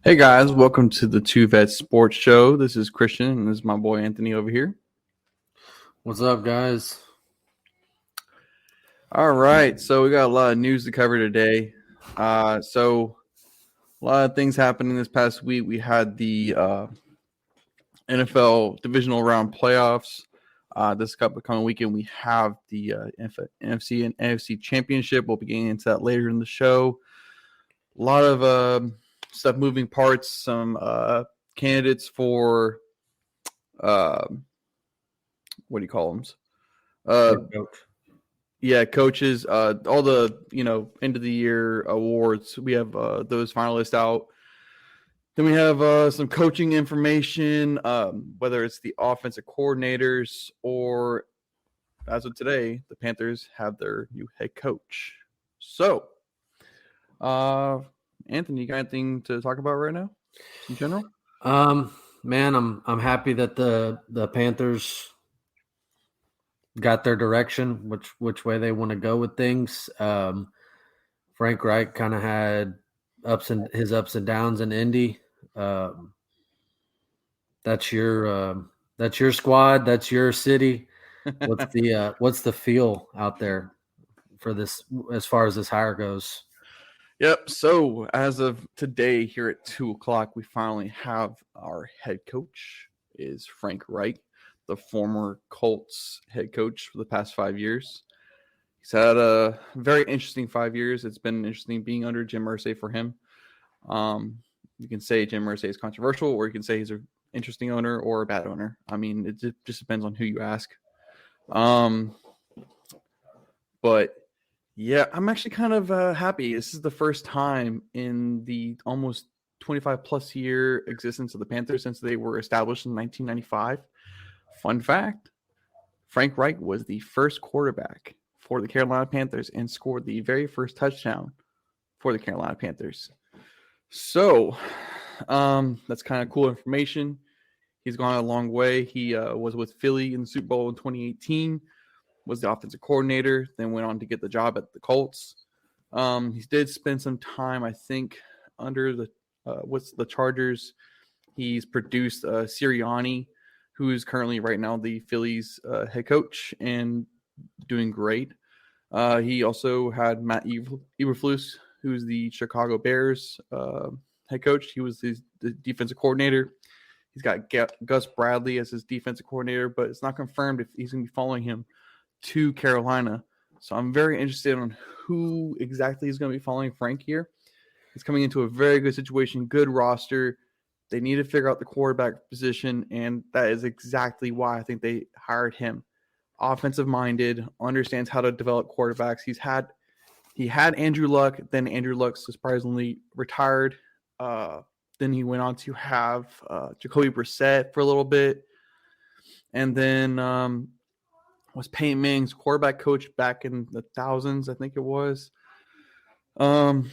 Hey guys, welcome to the Two Vets Sports Show. This is Christian, and this is my boy Anthony over here. What's up, guys? All right, so we got a lot of news to cover today. So a lot of things happening this past week. We had the NFL divisional round playoffs. This coming weekend, we have the NFC and AFC championship. We'll be getting into that later in the show. A lot of stuff, moving parts, some candidates for what do you call them? Coaches. All the end of the year awards. We have those finalists out. Then we have some coaching information, whether it's the offensive coordinators or, as of today, the Panthers have their new head coach. So, Anthony, you got anything to talk about right now in general? Man, I'm happy that the Panthers got their direction, which way they want to go with things. Frank Reich kind of had ups and downs in Indy. That's your squad, that's your city. What's the feel out there for this as far as this hire goes? Yep. So as of today, here at 2:00, we finally have our head coach is Frank Reich, the former Colts head coach for the past 5 years. He's had a very interesting 5 years. It's been interesting being under Jim Irsay for him. You can say Jim Irsay is controversial, or you can say he's an interesting owner or a bad owner. I mean, it just depends on who you ask. But yeah, I'm actually kind of happy. This is the first time in the almost 25 plus year existence of the Panthers since they were established in 1995. Fun fact, Frank Reich was the first quarterback for the Carolina Panthers and scored the very first touchdown for the Carolina Panthers. So that's kind of cool information. He's gone a long way. He was with Philly in the Super Bowl in 2018. Was the offensive coordinator, then went on to get the job at the Colts. He did spend some time, I think, under the Chargers. He's produced Sirianni, who is currently right now the Phillies head coach and doing great. He also had Matt Eberflus, who's the Chicago Bears head coach. He was the defensive coordinator. He's got Gus Bradley as his defensive coordinator, but it's not confirmed if he's going to be following him to Carolina. So I'm very interested on who exactly is going to be following Frank here. He's coming into a very good situation, good roster. They need to figure out the quarterback position, and that is exactly why I think they hired him. Offensive-minded, understands how to develop quarterbacks. He had Andrew Luck, then Andrew Luck surprisingly retired. Then he went on to have Jacoby Brissett for a little bit, and then was Peyton Manning's quarterback coach back in the thousands, I think it was. Who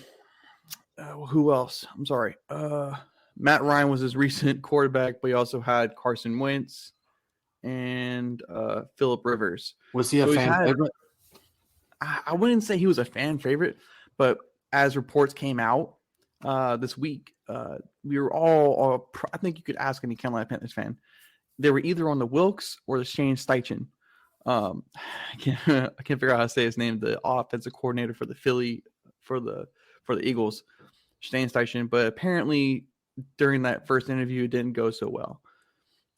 else? I'm sorry. Matt Ryan was his recent quarterback, but he also had Carson Wentz and Phillip Rivers. Was he a fan favorite? I wouldn't say he was a fan favorite, but as reports came out this week, we were all I think you could ask any Carolina Panthers fan. They were either on the Wilkes or the Shane Steichen. I can't figure out how to say his name. The offensive coordinator for the for the Eagles, Shane Steichen. But apparently, during that first interview, it didn't go so well.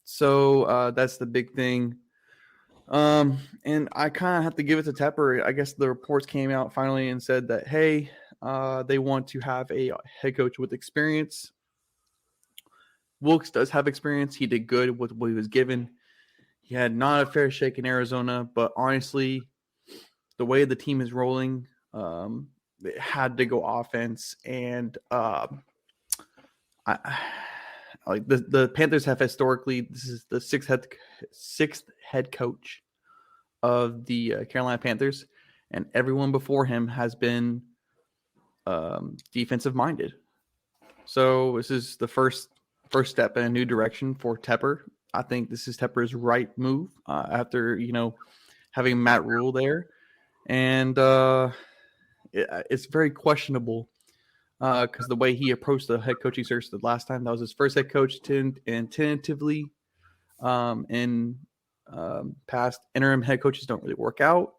So that's the big thing. And I kind of have to give it to Tepper. I guess the reports came out finally and said that hey, they want to have a head coach with experience. Wilkes does have experience. He did good with what he was given. He had not a fair shake in Arizona, but honestly, the way the team is rolling, it had to go offense. And the Panthers have historically, this is the sixth head coach of the Carolina Panthers, and everyone before him has been defensive minded. So this is the first step in a new direction for Tepper. I think this is Tepper's right move after, having Matt Rule there. And it's very questionable because the way he approached the head coaching search the last time, that was his first head coach, and tentatively in past interim head coaches don't really work out.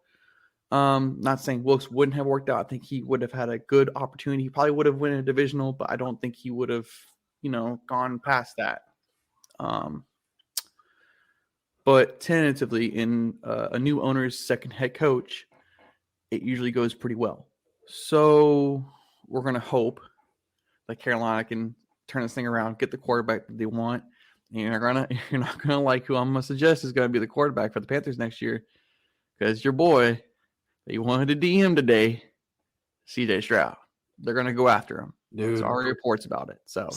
Not saying Wilkes wouldn't have worked out. I think he would have had a good opportunity. He probably would have won a divisional, but I don't think he would have, gone past that. But tentatively, in a new owner's second head coach, it usually goes pretty well. So we're going to hope that Carolina can turn this thing around, get the quarterback that they want. And you're not gonna like who I'm gonna suggest is gonna be the quarterback for the Panthers next year, because your boy that you wanted to DM today, CJ Stroud. They're gonna go after him. Dude, there's already reports about it. So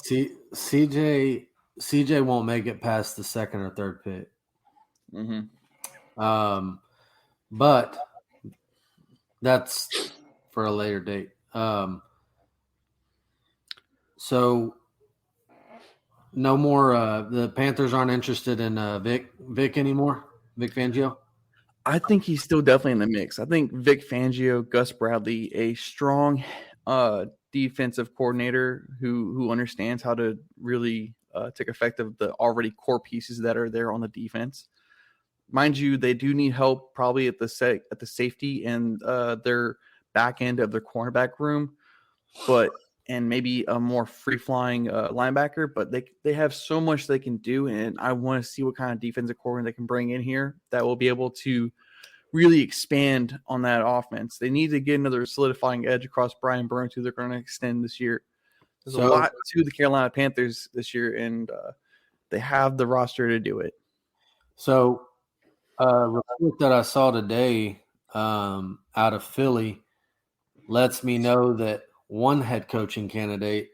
CJ won't make it past the second or third pick. But that's for a later date. So no more. The Panthers aren't interested in Vic anymore. Vic Fangio. I think he's still definitely in the mix. I think Vic Fangio, Gus Bradley, a strong defensive coordinator who understands how to really take effect of the already core pieces that are there on the defense. Mind you, they do need help probably at the safety and their back end of their cornerback room, and maybe a more free-flying linebacker, but they have so much they can do, and I want to see what kind of defensive coordinator they can bring in here that will be able to really expand on that offense. They need to get another solidifying edge across Brian Burns, who they're going to extend this year. There's a lot to the Carolina Panthers this year, and they have the roster to do it. So a report that I saw today out of Philly lets me know that one head coaching candidate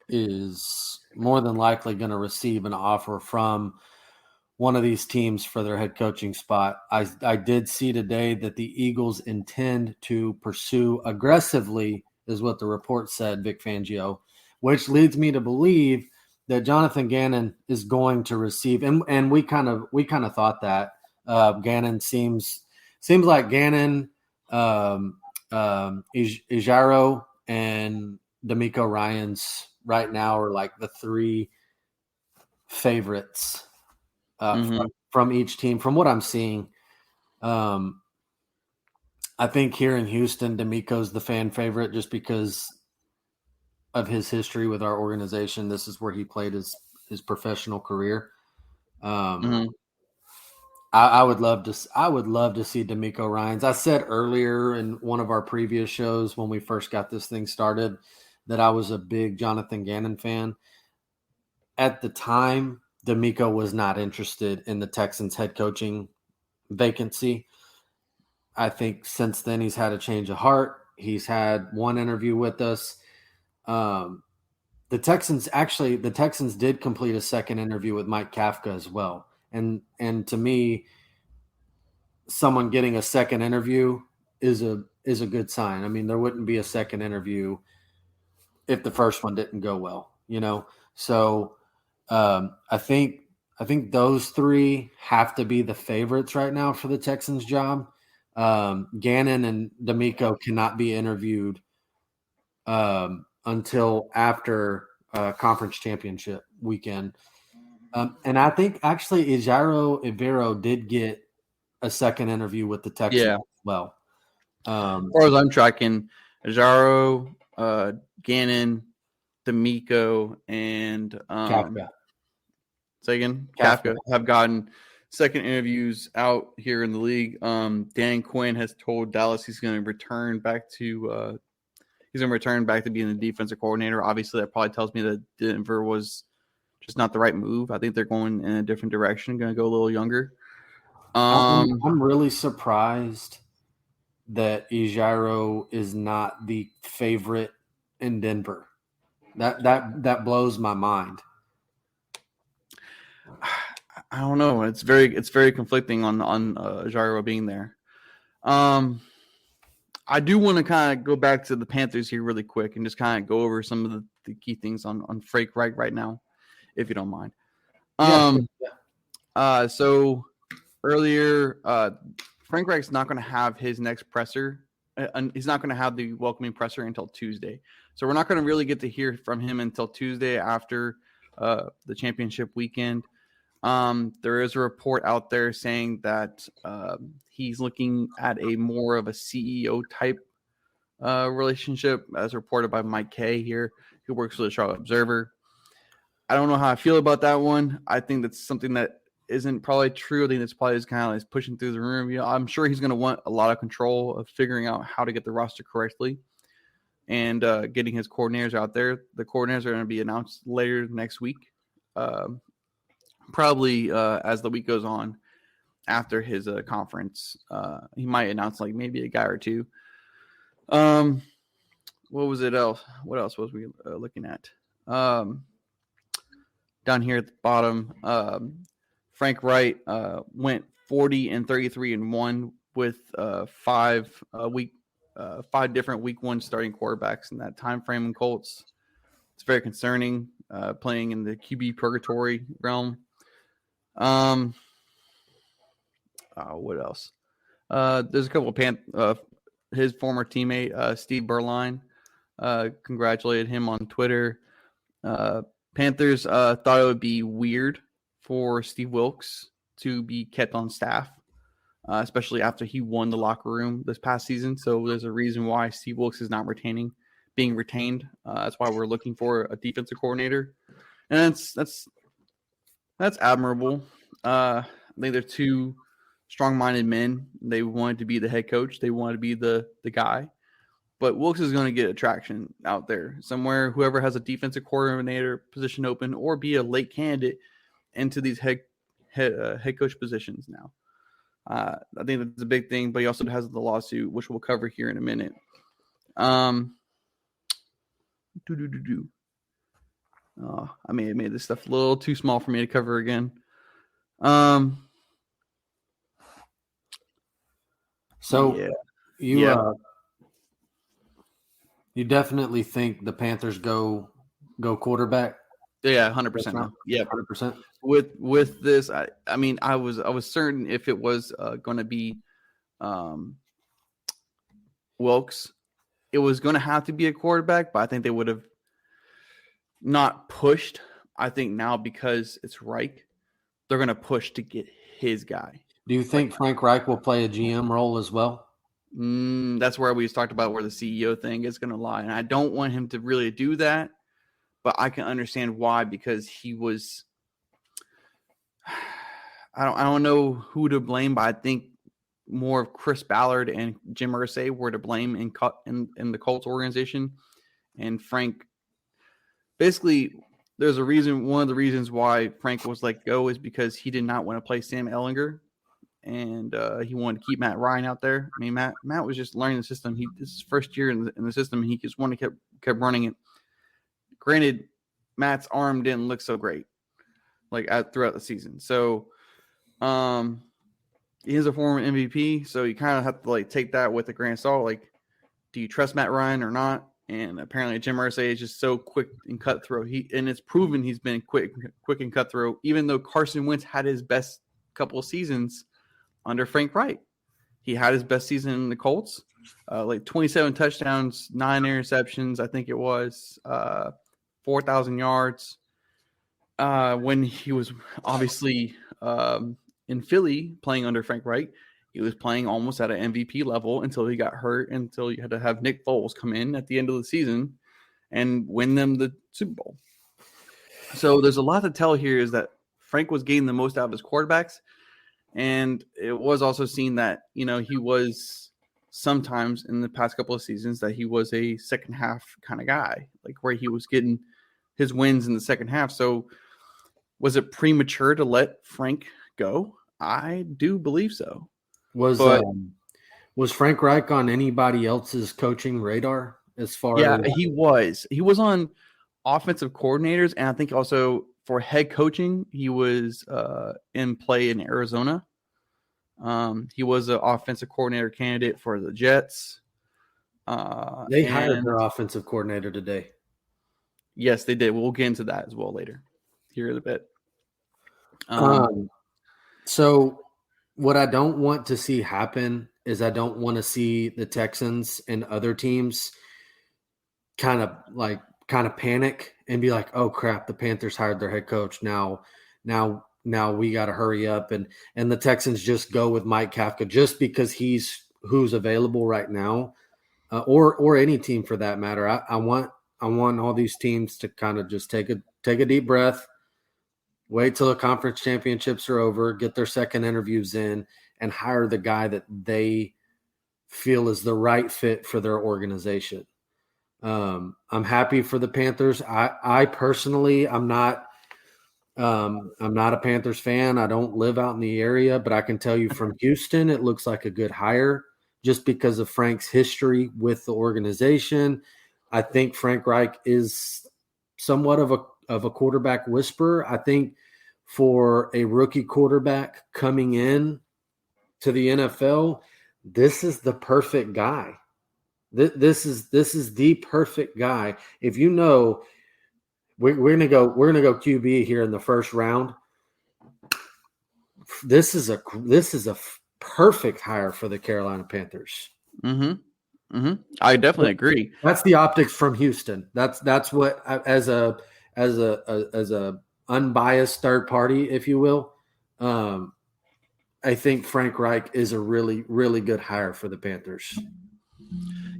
is more than likely going to receive an offer from one of these teams for their head coaching spot. I did see today that the Eagles intend to pursue aggressively, is what the report said, Vic Fangio, which leads me to believe that Jonathan Gannon is going to receive, and we kind of thought that Gannon seems like Gannon, Ijaro, and D'Amico Ryans right now are like the three favorites from each team. From what I'm seeing, I think here in Houston, D'Amico's the fan favorite just because of his history with our organization. This is where he played his professional career. I would love to see D'Amico Ryans. I said earlier in one of our previous shows when we first got this thing started that I was a big Jonathan Gannon fan. At the time, D'Amico was not interested in the Texans head coaching vacancy. I think since then he's had a change of heart. He's had one interview with us. The Texans did complete a second interview with Mike Kafka as well. And to me, someone getting a second interview is a good sign. I mean, there wouldn't be a second interview if the first one didn't go well, So I think those three have to be the favorites right now for the Texans job. Gannon and D'Amico cannot be interviewed until after conference championship weekend. And I think actually Ijaro Ivero did get a second interview with the Texans as well. As far as I'm tracking, Ijaro, Gannon, D'Amico, and Kafka. Say again? Kafka have gotten second interviews out here in the league. Dan Quinn has told Dallas he's going to return back to being the defensive coordinator. Obviously, that probably tells me that Denver was just not the right move. I think they're going in a different direction, going to go a little younger. I'm really surprised that Ijaro is not the favorite in Denver. That blows my mind. I don't know. It's very conflicting on Ijaro being there. I do want to kind of go back to the Panthers here really quick and just kind of go over some of the key things on Frank Reich right now, if you don't mind. So earlier, Frank Reich's not going to have his next presser he's not going to have the welcoming presser until Tuesday. So we're not going to really get to hear from him until Tuesday after the championship weekend. There is a report out there saying that he's looking at a more of a CEO type relationship, as reported by Mike Kay here, who works for the Charlotte Observer. I don't know how I feel about that one. I think that's something that isn't probably true. I think that's probably just kind of like pushing through the room. You know, I'm sure he's going to want a lot of control of figuring out how to get the roster correctly and getting his coordinators out there. The coordinators are going to be announced later next week, probably as the week goes on after his conference. He might announce like maybe a guy or two. What was it else? What else was we looking at? Down here at the bottom, Frank Reich went 40-33-1 with five different week one starting quarterbacks in that time frame in Colts. It's very concerning, playing in the QB purgatory realm. What else? There's a couple of his former teammate, Steve Berline, congratulated him on Twitter. Panthers thought it would be weird for Steve Wilkes to be kept on staff, especially after he won the locker room this past season. So there's a reason why Steve Wilkes is not being retained. That's why we're looking for a defensive coordinator, and that's admirable. I think they're two strong-minded men. They wanted to be the head coach. They wanted to be the guy. But Wilkes is going to get attraction out there somewhere. Whoever has a defensive coordinator position open, or be a late candidate into these head coach positions now. I think that's a big thing. But he also has the lawsuit, which we'll cover here in a minute. I may have made this stuff a little too small for me to cover again. You definitely think the Panthers go quarterback? Yeah, 100%. Yeah, 100%. With this, I mean, I was certain if it was going to be Wilkes, it was going to have to be a quarterback. But I think they would have not pushed. I think now, because it's Reich, they're going to push to get his guy. Do you think Frank Reich will play a GM role as well? That's where we talked about where the CEO thing is going to lie. And I don't want him to really do that, but I can understand why, because he was, I don't know who to blame, but I think more of Chris Ballard and Jim Irsay were to blame in the Colts organization. And Frank, basically, there's a reason. One of the reasons why Frank was let go is because he did not want to play Sam Ehlinger. And he wanted to keep Matt Ryan out there. I mean, Matt was just learning the system. This is his first year in the system, and he just wanted to kept running it. Granted, Matt's arm didn't look so great, throughout the season. So, he is a former MVP, so you kind of have to take that with a grain of salt. Do you trust Matt Ryan or not? And apparently, Jim Irsay is just so quick and cutthroat. And it's proven he's been quick and cutthroat. Even though Carson Wentz had his best couple of seasons under Frank Reich. He had his best season in the Colts, 27 touchdowns, 9 interceptions, I think it was, 4,000 yards. When he was obviously in Philly playing under Frank Reich, he was playing almost at an MVP level until he got hurt, until you had to have Nick Foles come in at the end of the season and win them the Super Bowl. So there's a lot to tell here, is that Frank was getting the most out of his quarterbacks. And it was also seen that, he was sometimes in the past couple of seasons that he was a second half kind of guy, where he was getting his wins in the second half. So was it premature to let Frank go? I do believe so. Was Frank Reich on anybody else's coaching radar as far as? He was. He was on offensive coordinators, and I think also for head coaching, he was in play in Arizona. He was an offensive coordinator candidate for the Jets. They hired their offensive coordinator today. Yes, they did. We'll get into that as well later here in a bit. So what I don't want to see happen is I don't want to see the Texans and other teams kind of panic and be like, oh crap, the Panthers hired their head coach. Now we got to hurry up. And the Texans just go with Mike Kafka just because he's who's available right now, or any team for that matter. I want all these teams to kind of just take a deep breath, wait till the conference championships are over, get their second interviews in, and hire the guy that they feel is the right fit for their organization. I'm happy for the Panthers. I personally, I'm not a Panthers fan. I don't live out in the area, but I can tell you from Houston, it looks like a good hire just because of Frank's history with the organization. I think Frank Reich is somewhat of a quarterback whisperer. I think for a rookie quarterback coming in to the NFL, this is the perfect guy. This is the perfect guy. If you know, we're gonna go QB here in the first round. This is a perfect hire for the Carolina Panthers. Mm-hmm. Mm-hmm. I definitely agree. That's the optics from Houston. That's what, as a unbiased third party, if you will. I think Frank Reich is a really, really good hire for the Panthers.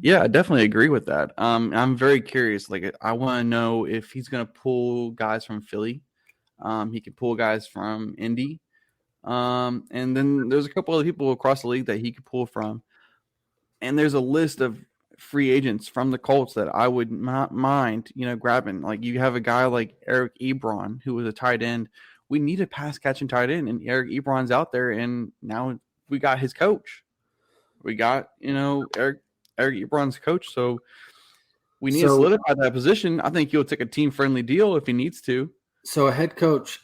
Yeah, I definitely agree with that. I'm very curious. Like, I want to know if he's going to pull guys from Philly. He could pull guys from Indy. And then there's a couple other people across the league that he could pull from. And there's a list of free agents from the Colts that I would not mind, grabbing. Like, you have a guy like Eric Ebron, who was a tight end. We need a pass catching tight end, and Eric Ebron's out there, and now we got his coach. We got, Eric Ebron's coach, so we need to solidify that position. I think he'll take a team-friendly deal if he needs to. So a head coach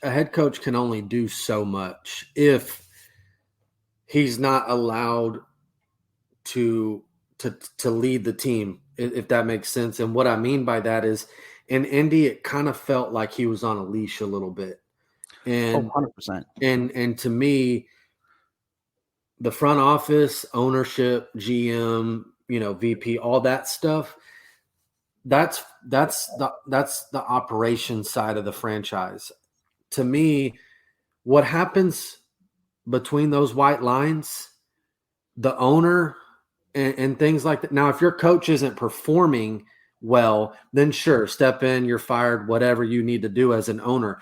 can only do so much if he's not allowed to lead the team, if that makes sense. And what I mean by that is, in Indy, it kind of felt like he was on a leash a little bit. And 100%. And to me, the front office, ownership, GM, VP, all that stuff, that's the operation side of the franchise. To me, what happens between those white lines, the owner and things like that. Now, if your coach isn't performing well, then sure, step in, you're fired, whatever you need to do as an owner.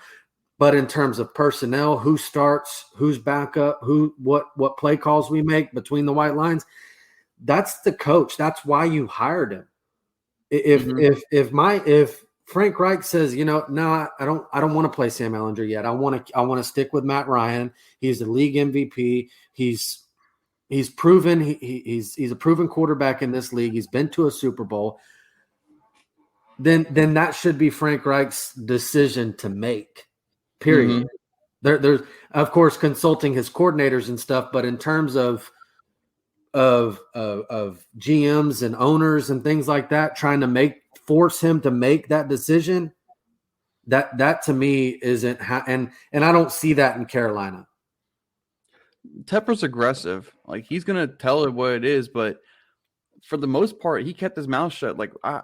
But in terms of personnel, who starts, who's backup, what play calls we make between the white lines, that's the coach. That's why you hired him. If Frank Reich says, no, I don't want to play Sam Ehlinger yet. I want to stick with Matt Ryan. He's the league MVP. He's proven he's a proven quarterback in this league. He's been to a Super Bowl. Then that should be Frank Reich's decision to make. Period. Mm-hmm. There's of course consulting his coordinators and stuff, but in terms of GMs and owners and things like that, trying to force him to make that decision, that to me isn't and I don't see that in Carolina. Tepper's aggressive. Like, he's gonna tell it what it is, but for the most part, he kept his mouth shut. Like, I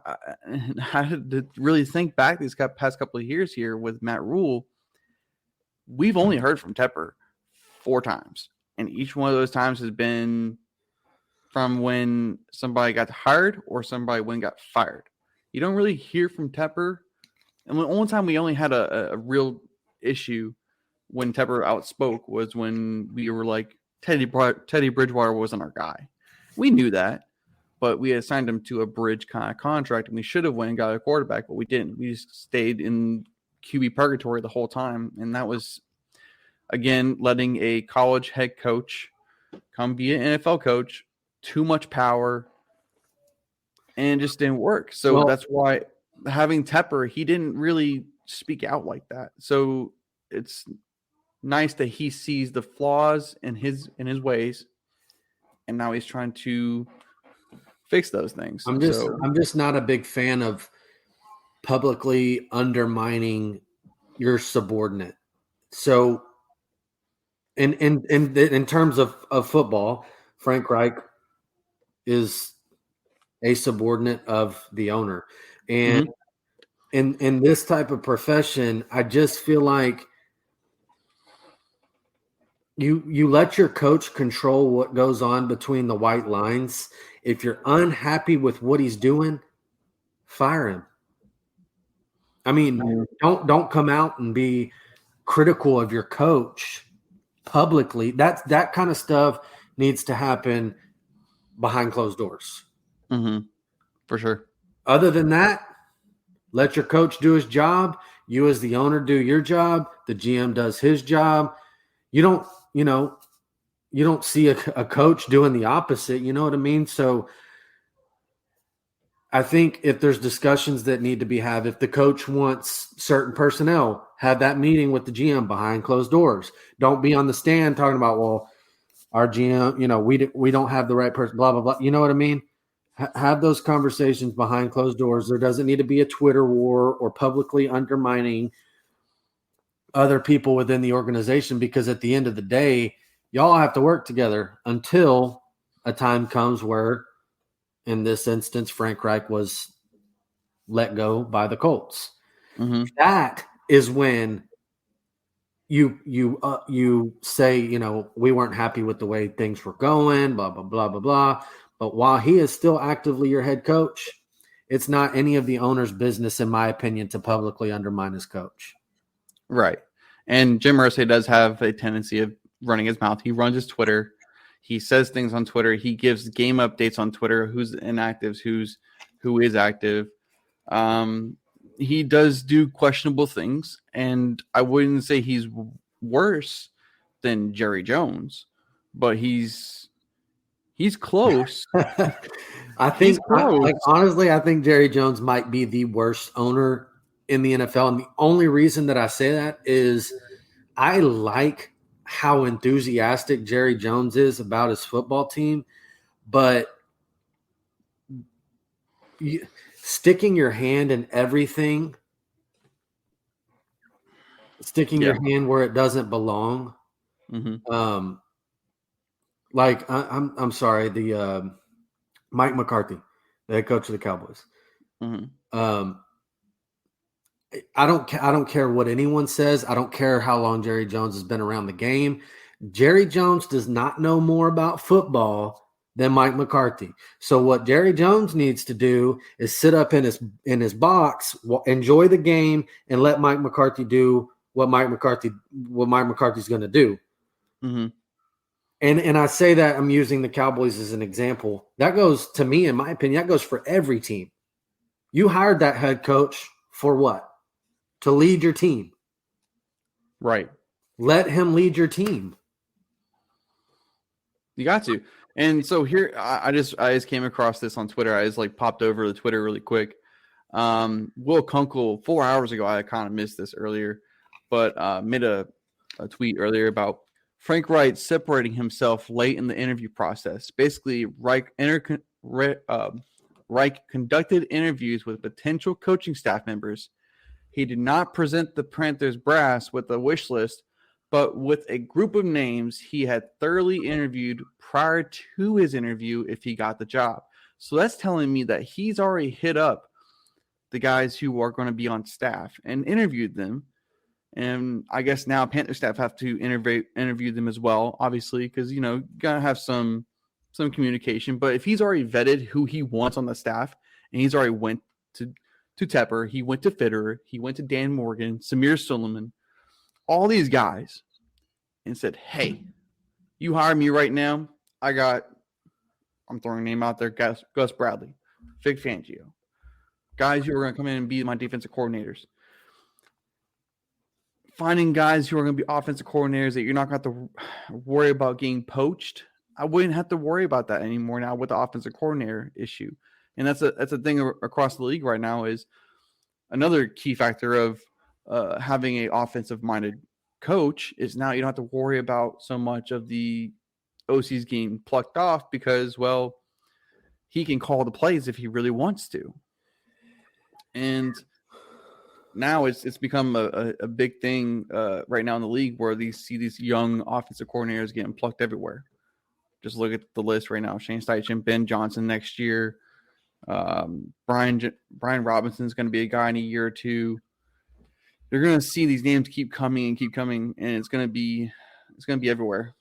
had to really think back these past couple of years here with Matt Rule. We've only heard from Tepper 4 times, and each one of those times has been from when somebody got hired or somebody when got fired. You don't really hear from Tepper. And the only time we only had a real issue when Tepper outspoke was when we were like, Teddy Bridgewater wasn't our guy. We knew that, but we assigned him to a bridge kind of contract, and we should have went and got a quarterback, but we didn't. We just stayed in QB purgatory the whole time, and that was, again, letting a college head coach come be an NFL coach. Too much power, and it just didn't work. So that's why having Tepper, he didn't really speak out like that. So it's nice that he sees the flaws in his ways, and now he's trying to fix those things. I'm just not a big fan of publicly undermining your subordinate. So in terms of football, Frank Reich is a subordinate of the owner. And in this type of profession, I just feel like you let your coach control what goes on between the white lines. If you're unhappy with what he's doing, fire him. I mean, don't come out and be critical of your coach publicly. That kind of stuff needs to happen behind closed doors. For sure. Other than that, let your coach do his job. You as the owner do your job. The GM does his job. You don't see a coach doing the opposite. You know what I mean? So I think if there's discussions that need to be had, if the coach wants certain personnel, have that meeting with the GM behind closed doors. Don't be on the stand talking about, well, our GM, we don't have the right person, blah, blah, blah. You know what I mean? Have those conversations behind closed doors. There doesn't need to be a Twitter war or publicly undermining other people within the organization, because at the end of the day, y'all have to work together until a time comes where, in this instance, Frank Reich was let go by the Colts. That is when you say, we weren't happy with the way things were going, blah, blah, blah, blah, blah. But while he is still actively your head coach, it's not any of the owner's business, in my opinion, to publicly undermine his coach. Right. And Jim Irsay does have a tendency of running his mouth. He runs his Twitter. He says things on Twitter. He gives game updates on Twitter, who's inactive, who is active. He does do questionable things, and I wouldn't say he's worse than Jerry Jones, but he's close. I think honestly, I think Jerry Jones might be the worst owner in the NFL. And the only reason that I say that is I like how enthusiastic Jerry Jones is about his football team, but sticking your hand in everything, sticking your hand where it doesn't belong. Like I'm sorry, the Mike McCarthy, the head coach of the Cowboys. I don't care what anyone says. I don't care how long Jerry Jones has been around the game. Jerry Jones does not know more about football than Mike McCarthy. So what Jerry Jones needs to do is sit up in his box, enjoy the game, and let Mike McCarthy do what Mike McCarthy's going to do. And I say that I'm using the Cowboys as an example. That goes, to me, in my opinion, that goes for every team. You hired that head coach for what? To lead your team. Right. Let him lead your team. You got to. And so here, I just came across this on Twitter. I just popped over the Twitter really quick. Will Kunkel, 4 hours ago, I kind of missed this earlier, but made a tweet earlier about Frank Reich separating himself late in the interview process. Basically, Reich conducted interviews with potential coaching staff members. He did not present the Panthers brass with a wish list, but with a group of names he had thoroughly interviewed prior to his interview if he got the job. So that's telling me that he's already hit up the guys who are going to be on staff and interviewed them. And I guess now Panther staff have to interview them as well, obviously, because, got to have some communication. But if he's already vetted who he wants on the staff, and he's already went to Tepper, he went to Fitterer, he went to Dan Morgan, Samir Suleiman, all these guys, and said, hey, you hire me right now, I'm throwing a name out there, Gus Bradley, Vic Fangio, guys who are going to come in and be my defensive coordinators. Finding guys who are going to be offensive coordinators that you're not going to have to worry about getting poached. I wouldn't have to worry about that anymore now with the offensive coordinator issue. And that's a thing across the league right now, is another key factor of having an offensive-minded coach is now you don't have to worry about so much of the OC's getting plucked off because, well, he can call the plays if he really wants to. And now it's become a big thing right now in the league where these young offensive coordinators getting plucked everywhere. Just look at the list right now. Shane Steichen, Ben Johnson next year. Brian Robinson's going to be a guy in a year or two. You're going to see these names keep coming, and it's going to be everywhere.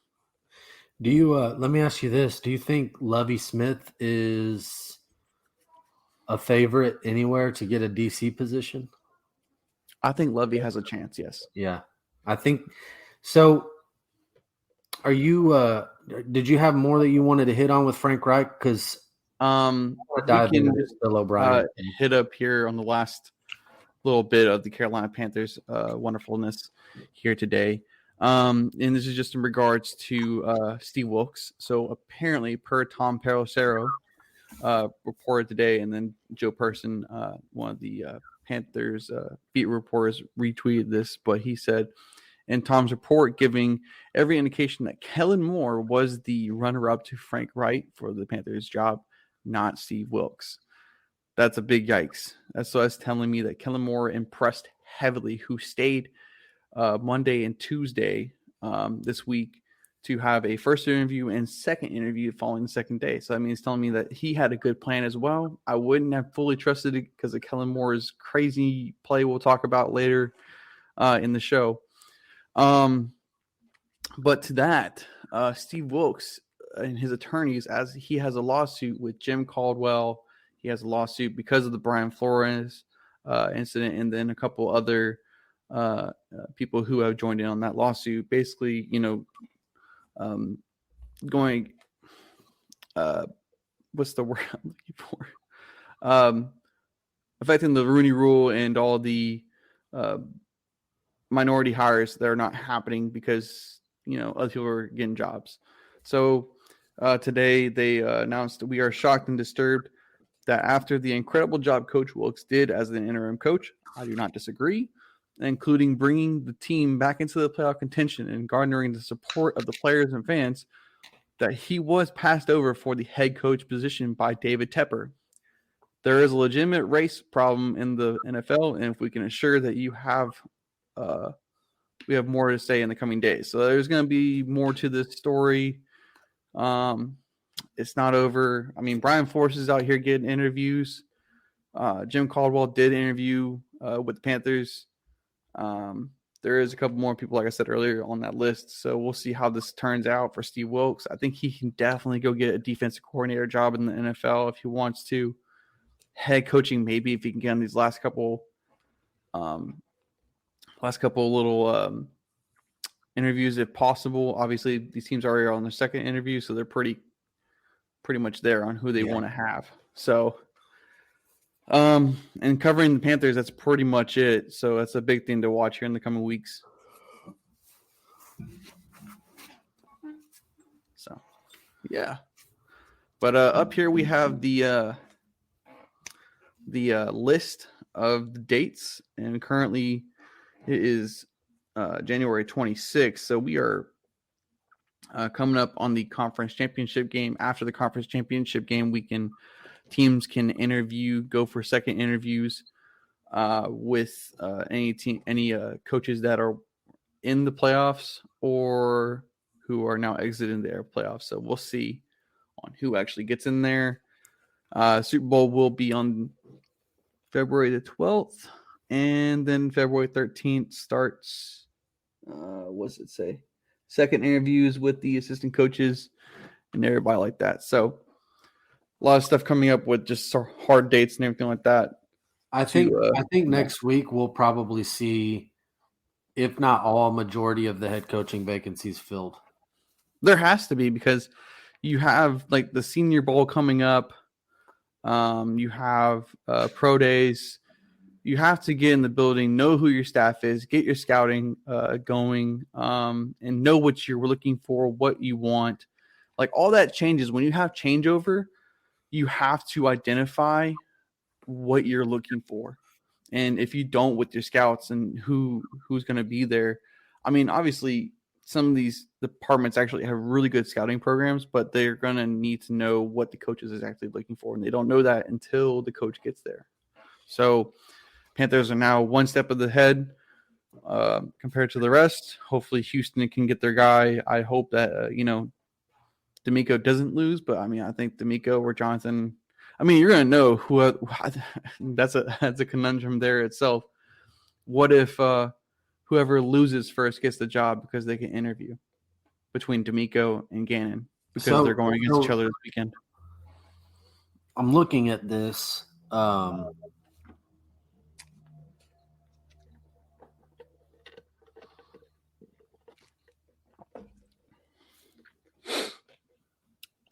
Do you? Let me ask you this: do you think Lovie Smith is a favorite anywhere to get a DC position? I think Lovie has a chance. Yes. Yeah, I think so. Are you? Did you have more that you wanted to hit on with Frank Reich? Because we can just Bill O'Brien hit up here on the last little bit of the Carolina Panthers wonderfulness here today. And this is just in regards to Steve Wilkes. So apparently, per Tom Pelissero reported today, and then Joe Person, one of the Panthers beat reporters, retweeted this, but he said, in Tom's report, giving every indication that Kellen Moore was the runner-up to Frank Reich for the Panthers job, not Steve Wilkes. That's a big yikes. That's telling me that Kellen Moore impressed heavily, who stayed Monday and Tuesday this week to have a first interview and second interview following the second day. So, I mean, it's telling me that he had a good plan as well. I wouldn't have fully trusted it because of Kellen Moore's crazy play we'll talk about later in the show. But to that, Steve Wilkes and his attorneys, as he has a lawsuit with Jim Caldwell, he has a lawsuit because of the Brian Flores incident, and then a couple other people who have joined in on that lawsuit. Basically, going, what's the word I'm looking for? Affecting the Rooney Rule and all the minority hires that are not happening because other people are getting jobs. So today they announced, we are shocked and disturbed that after the incredible job Coach Wilkes did as an interim coach, I do not disagree, including bringing the team back into the playoff contention and garnering the support of the players and fans, that he was passed over for the head coach position by David Tepper. There is a legitimate race problem in the NFL, and if we can ensure that we have more to say in the coming days. So there's going to be more to this story. It's not over. I mean, Brian Flores is out here getting interviews. Jim Caldwell did interview with the Panthers. There is a couple more people, like I said earlier, on that list. So we'll see how this turns out for Steve Wilkes. I think he can definitely go get a defensive coordinator job in the NFL if he wants to. Head coaching, maybe, if he can get on these last couple little interviews if possible. Obviously, these teams are already on their second interview, so they're pretty much there on who they want to have. So, and covering the Panthers, that's pretty much it. So that's a big thing to watch here in the coming weeks. So, yeah. But up here we have the list of the dates, and currently it is January 26th. So we are coming up on the conference championship game. After the conference championship game, teams can go for second interviews with any coaches that are in the playoffs or who are now exiting their playoffs. So we'll see on who actually gets in there. Super Bowl will be on February the 12th, and then February 13th starts. What's it say? Second interviews with the assistant coaches and everybody like that. So a lot of stuff coming up with just hard dates and everything like that. I think next week we'll probably see, if not all, majority of the head coaching vacancies filled. There has to be, because you have like the Senior Bowl coming up. You have pro days. You have to get in the building, know who your staff is, get your scouting going, and know what you're looking for, what you want. Like, all that changes. When you have changeover, you have to identify what you're looking for. And if you don't with your scouts and who's going to be there, I mean, obviously some of these departments actually have really good scouting programs, but they're going to need to know what the coaches is actually looking for. And they don't know that until the coach gets there. So Panthers are now one step ahead compared to the rest. Hopefully Houston can get their guy. I hope that, D'Amico doesn't lose, but I mean, I think D'Amico or Jonathan. I mean, you're gonna know who. That's a conundrum there itself. What if whoever loses first gets the job because they can interview between D'Amico and Gannon because they're going against each other this weekend? I'm looking at this. What's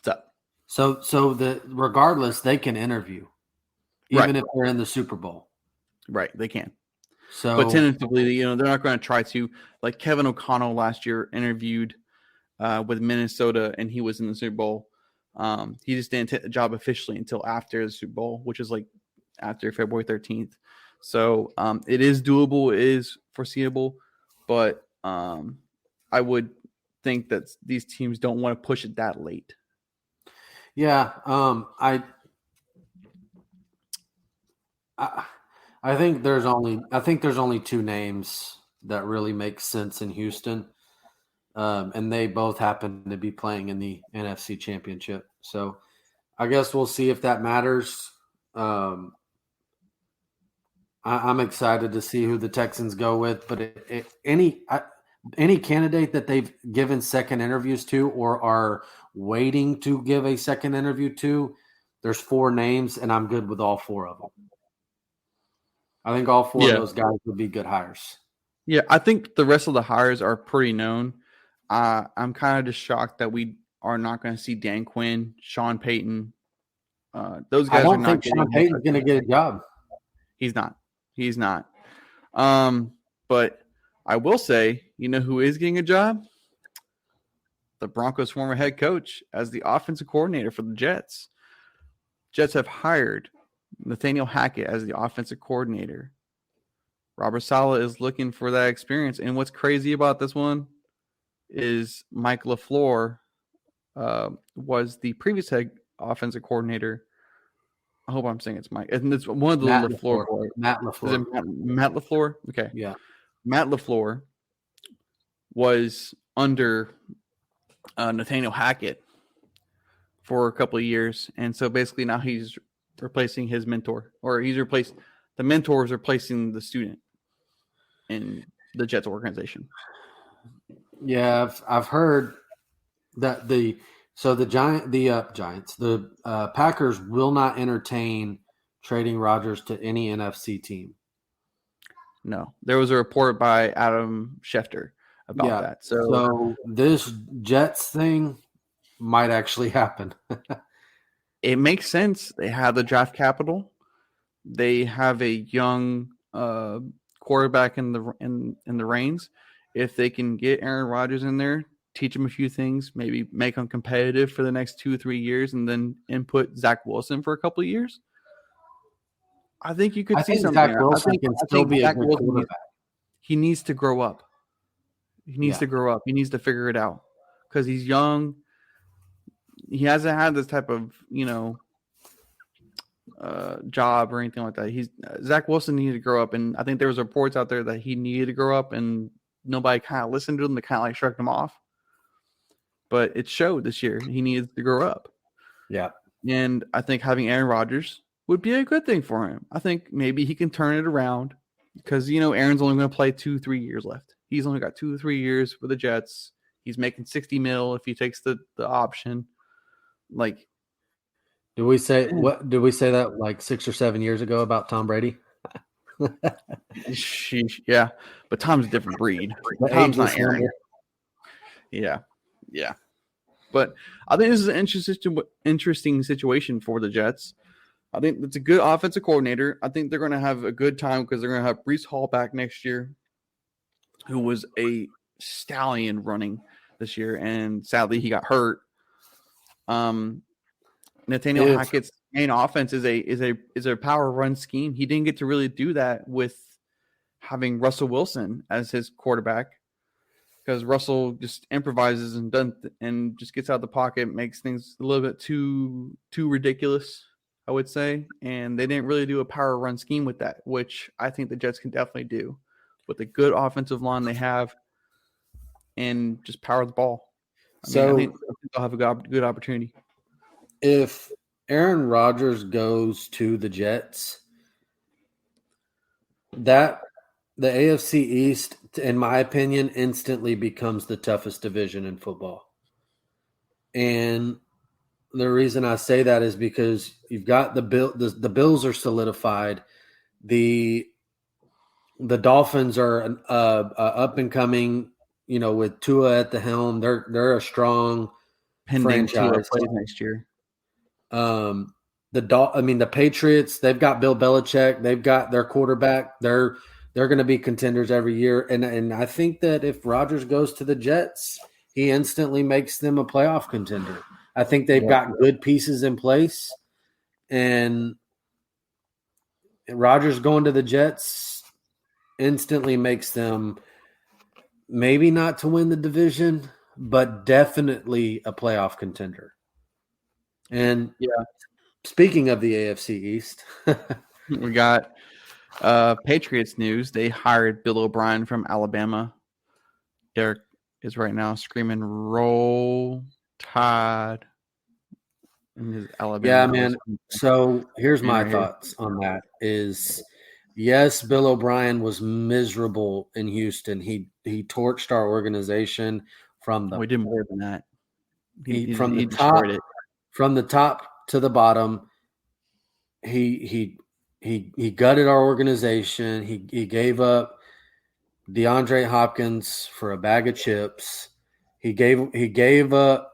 up? So regardless, they can interview, even if they're in the Super Bowl. Right, they can. So, but tentatively, they're not going to try to, like Kevin O'Connell last year interviewed with Minnesota, and he was in the Super Bowl. He just didn't take the job officially until after the Super Bowl, which is like after February 13th. So it is doable, it is foreseeable, but I would think that these teams don't want to push it that late. Yeah, I think there's only two names that really make sense in Houston, and they both happen to be playing in the NFC Championship. So I guess we'll see if that matters. I'm excited to see who the Texans go with, but any candidate that they've given second interviews to or are waiting to give a second interview to, there's 4 names, and I'm good with all 4 of them. I think all 4 of those guys would be good hires. Yeah, I think the rest of the hires are pretty known. I'm kind of just shocked that we are not going to see Dan Quinn, Sean Payton. Those guys are not. I don't think Sean Payton's going to get a job. He's not. But I will say, who is getting a job? The Broncos' former head coach as the offensive coordinator for the Jets. Jets have hired Nathaniel Hackett as the offensive coordinator. Robert Saleh is looking for that experience. And what's crazy about this one is Mike LaFleur was the previous head offensive coordinator. I hope I'm saying it's Mike. And it's one of the LaFleur boys. Matt LaFleur. Is it Matt LaFleur? Okay. Yeah. Matt LaFleur was under Nathaniel Hackett for a couple of years. And so basically now he's replacing his mentor, or the mentor is replacing the student in the Jets organization. Yeah, I've heard that the Packers will not entertain trading Rodgers to any NFC team. No, there was a report by Adam Schefter about that. So this Jets thing might actually happen. It makes sense. They have the draft capital. They have a young quarterback in the reins. If they can get Aaron Rodgers in there, teach him a few things, maybe make him competitive for the next 2 or 3 years, and then input Zach Wilson for a couple of years, I think you could see something. Zach Wilson can still be a good quarterback. He needs to grow up. He needs to grow up. He needs to figure it out because he's young. He hasn't had this type of, job or anything like that. Zach Wilson needed to grow up, and I think there was reports out there that he needed to grow up, and nobody kind of listened to him. They kind of like shrugged him off. But it showed this year. He needed to grow up. Yeah. And I think having Aaron Rodgers would be a good thing for him. I think maybe he can turn it around because, Aaron's only going to play 2-3 years left. He's only got 2-3 years with the Jets. He's making $60 million if he takes the option. Like, did we say that like 6 or 7 years ago about Tom Brady? Sheesh, yeah, but Tom's a different breed. Tom's not Aaron. Yeah. But I think this is an interesting situation for the Jets. I think it's a good offensive coordinator. I think they're going to have a good time because they're going to have Breece Hall back next year, who was a stallion running this year, and sadly he got hurt. Nathaniel Hackett's main offense is a power run scheme. He didn't get to really do that with having Russell Wilson as his quarterback because Russell just improvises and just gets out of the pocket, makes things a little bit too ridiculous, I would say. And they didn't really do a power run scheme with that, which I think the Jets can definitely do with the good offensive line they have and just power the ball. I think they'll have a good opportunity. If Aaron Rodgers goes to the Jets, that the AFC East, in my opinion, instantly becomes the toughest division in football. And the reason I say that is because you've got the Bills are solidified. The Dolphins are an up and coming, with Tua at the helm. They're a strong Pending Tua franchise. plays next year. The Patriots, they've got Bill Belichick. They've got their quarterback. They're going to be contenders every year. And I think that if Rodgers goes to the Jets, he instantly makes them a playoff contender. I think they've got good pieces in place. And Rodgers going to the Jets instantly makes them maybe not to win the division, but definitely a playoff contender. And speaking of the AFC East, we got Patriots news. They hired Bill O'Brien from Alabama. Derek is right now screaming "Roll Tide" in his Alabama. Yeah, man. So here's my thoughts on that is, yes, Bill O'Brien was miserable in Houston. He torched our organization from the. We did more than that. He top, it. From the top to the bottom. He gutted our organization. He gave up DeAndre Hopkins for a bag of chips. He gave up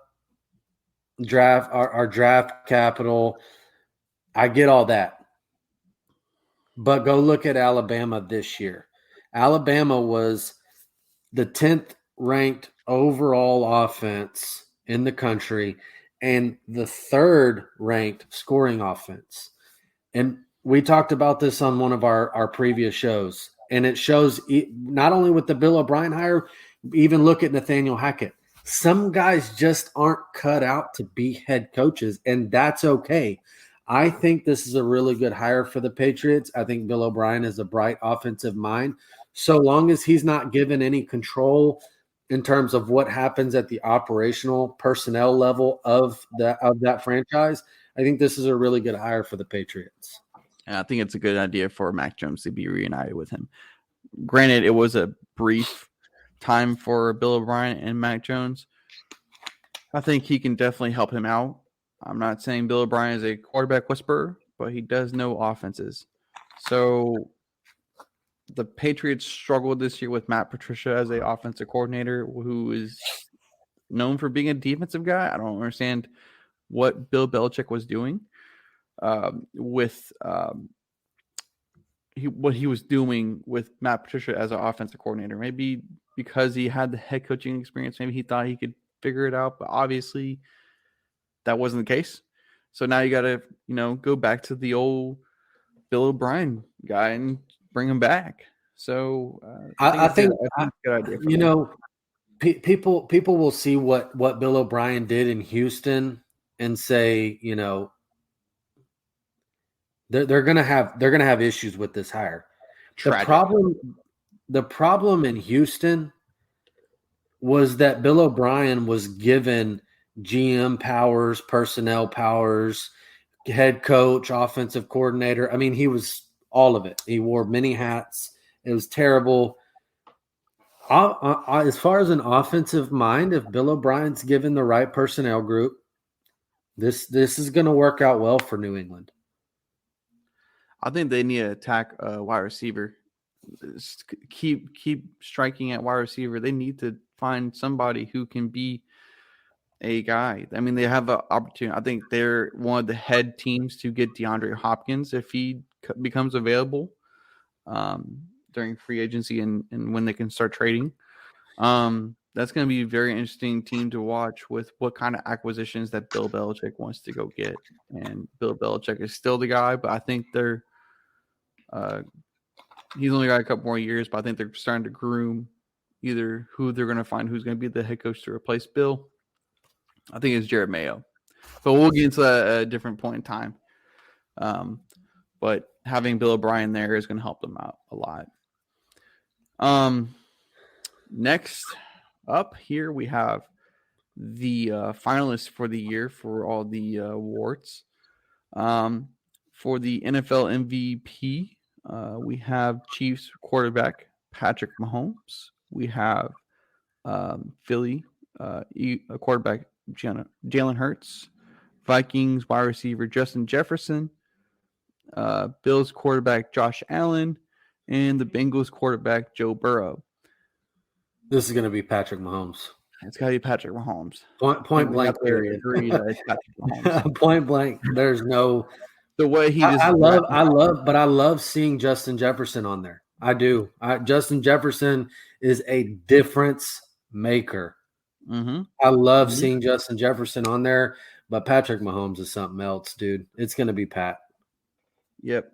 our draft capital. I get all that. But go look at Alabama this year. Alabama was the 10th ranked overall offense in the country and the 3rd ranked scoring offense. And we talked about this on one of our previous shows. And it shows not only with the Bill O'Brien hire, even look at Nathaniel Hackett. Some guys just aren't cut out to be head coaches, and that's okay. I think this is a really good hire for the Patriots. I think Bill O'Brien is a bright offensive mind. So long as he's not given any control in terms of what happens at the operational personnel level of that franchise, I think this is a really good hire for the Patriots. And I think it's a good idea for Mac Jones to be reunited with him. Granted, it was a brief time for Bill O'Brien and Mac Jones. I think he can definitely help him out. I'm not saying Bill O'Brien is a quarterback whisperer, but he does know offenses. So the Patriots struggled this year with Matt Patricia as an offensive coordinator who is known for being a defensive guy. I don't understand what Bill Belichick was doing what he was doing with Matt Patricia as an offensive coordinator. Maybe because he had the head coaching experience, maybe he thought he could figure it out, but obviously that wasn't the case. So now you got to, go back to the old Bill O'Brien guy and bring him back. So I think it's a good idea. People will see what Bill O'Brien did in Houston and say, they're gonna have issues with this hire. The problem in Houston was that Bill O'Brien was given GM powers, personnel powers, head coach, offensive coordinator. I mean, he was all of it. He wore many hats. It was terrible. As far as an offensive mind, if Bill O'Brien's given the right personnel group, this is going to work out well for New England. I think they need to attack wide receiver. Keep striking at wide receiver. They need to find somebody who can be a guy. I mean, they have an opportunity. I think they're one of the head teams to get DeAndre Hopkins if he becomes available during free agency and when they can start trading. That's going to be a very interesting team to watch with what kind of acquisitions that Bill Belichick wants to go get. And Bill Belichick is still the guy, but I think they're he's only got a couple more years, but I think they're starting to groom either who they're going to find who's going to be the head coach to replace Bill. I think it's Jared Mayo, but we'll get into that at a different point in time. But having Bill O'Brien there is going to help them out a lot. Next up here we have the finalists for the year for all the awards. For the NFL MVP, we have Chiefs quarterback Patrick Mahomes. We have Philly quarterback Jalen Hurts. Vikings wide receiver Justin Jefferson. Bills quarterback Josh Allen. And the Bengals quarterback Joe Burrow. This is going to be Patrick Mahomes. It's got to be Patrick Mahomes. Point blank, period. Agree that it's Patrick Mahomes. Point blank. There's no the way he just. I love seeing Justin Jefferson on there. I do. Justin Jefferson is a difference maker. Mm-hmm. I love seeing Justin Jefferson on there, but Patrick Mahomes is something else, dude. It's going to be Pat. Yep.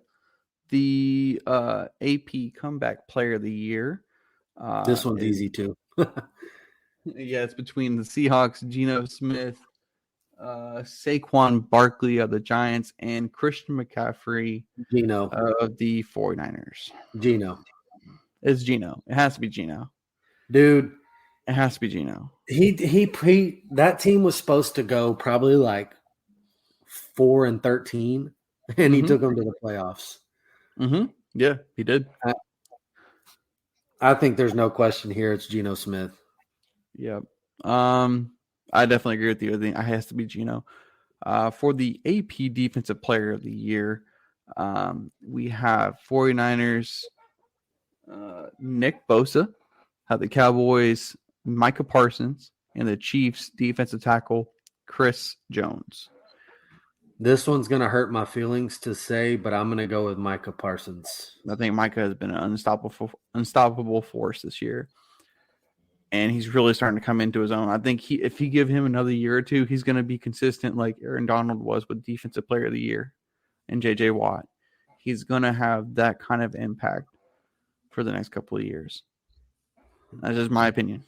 The AP Comeback Player of the Year. This one's easy too. Yeah, it's between the Seahawks, Geno Smith, Saquon Barkley of the Giants, and Christian McCaffrey of the 49ers. Geno. It's Geno. It has to be Geno. Dude. It has to be Geno. He that team was supposed to go probably like 4-13, and he took them to the playoffs. Mm-hmm. Yeah, he did. I think there's no question here. It's Geno Smith. Yep. I definitely agree with you. I think it has to be Geno. For the AP Defensive Player of the Year, we have 49ers Nick Bosa, have the Cowboys Micah Parsons, and the Chiefs defensive tackle Chris Jones. This one's going to hurt my feelings to say, but I'm going to go with Micah Parsons. I think Micah has been an unstoppable force this year. And he's really starting to come into his own. I think if you give him another year or two, he's going to be consistent like Aaron Donald was with Defensive Player of the Year and J.J. Watt. He's going to have that kind of impact for the next couple of years. That's just my opinion.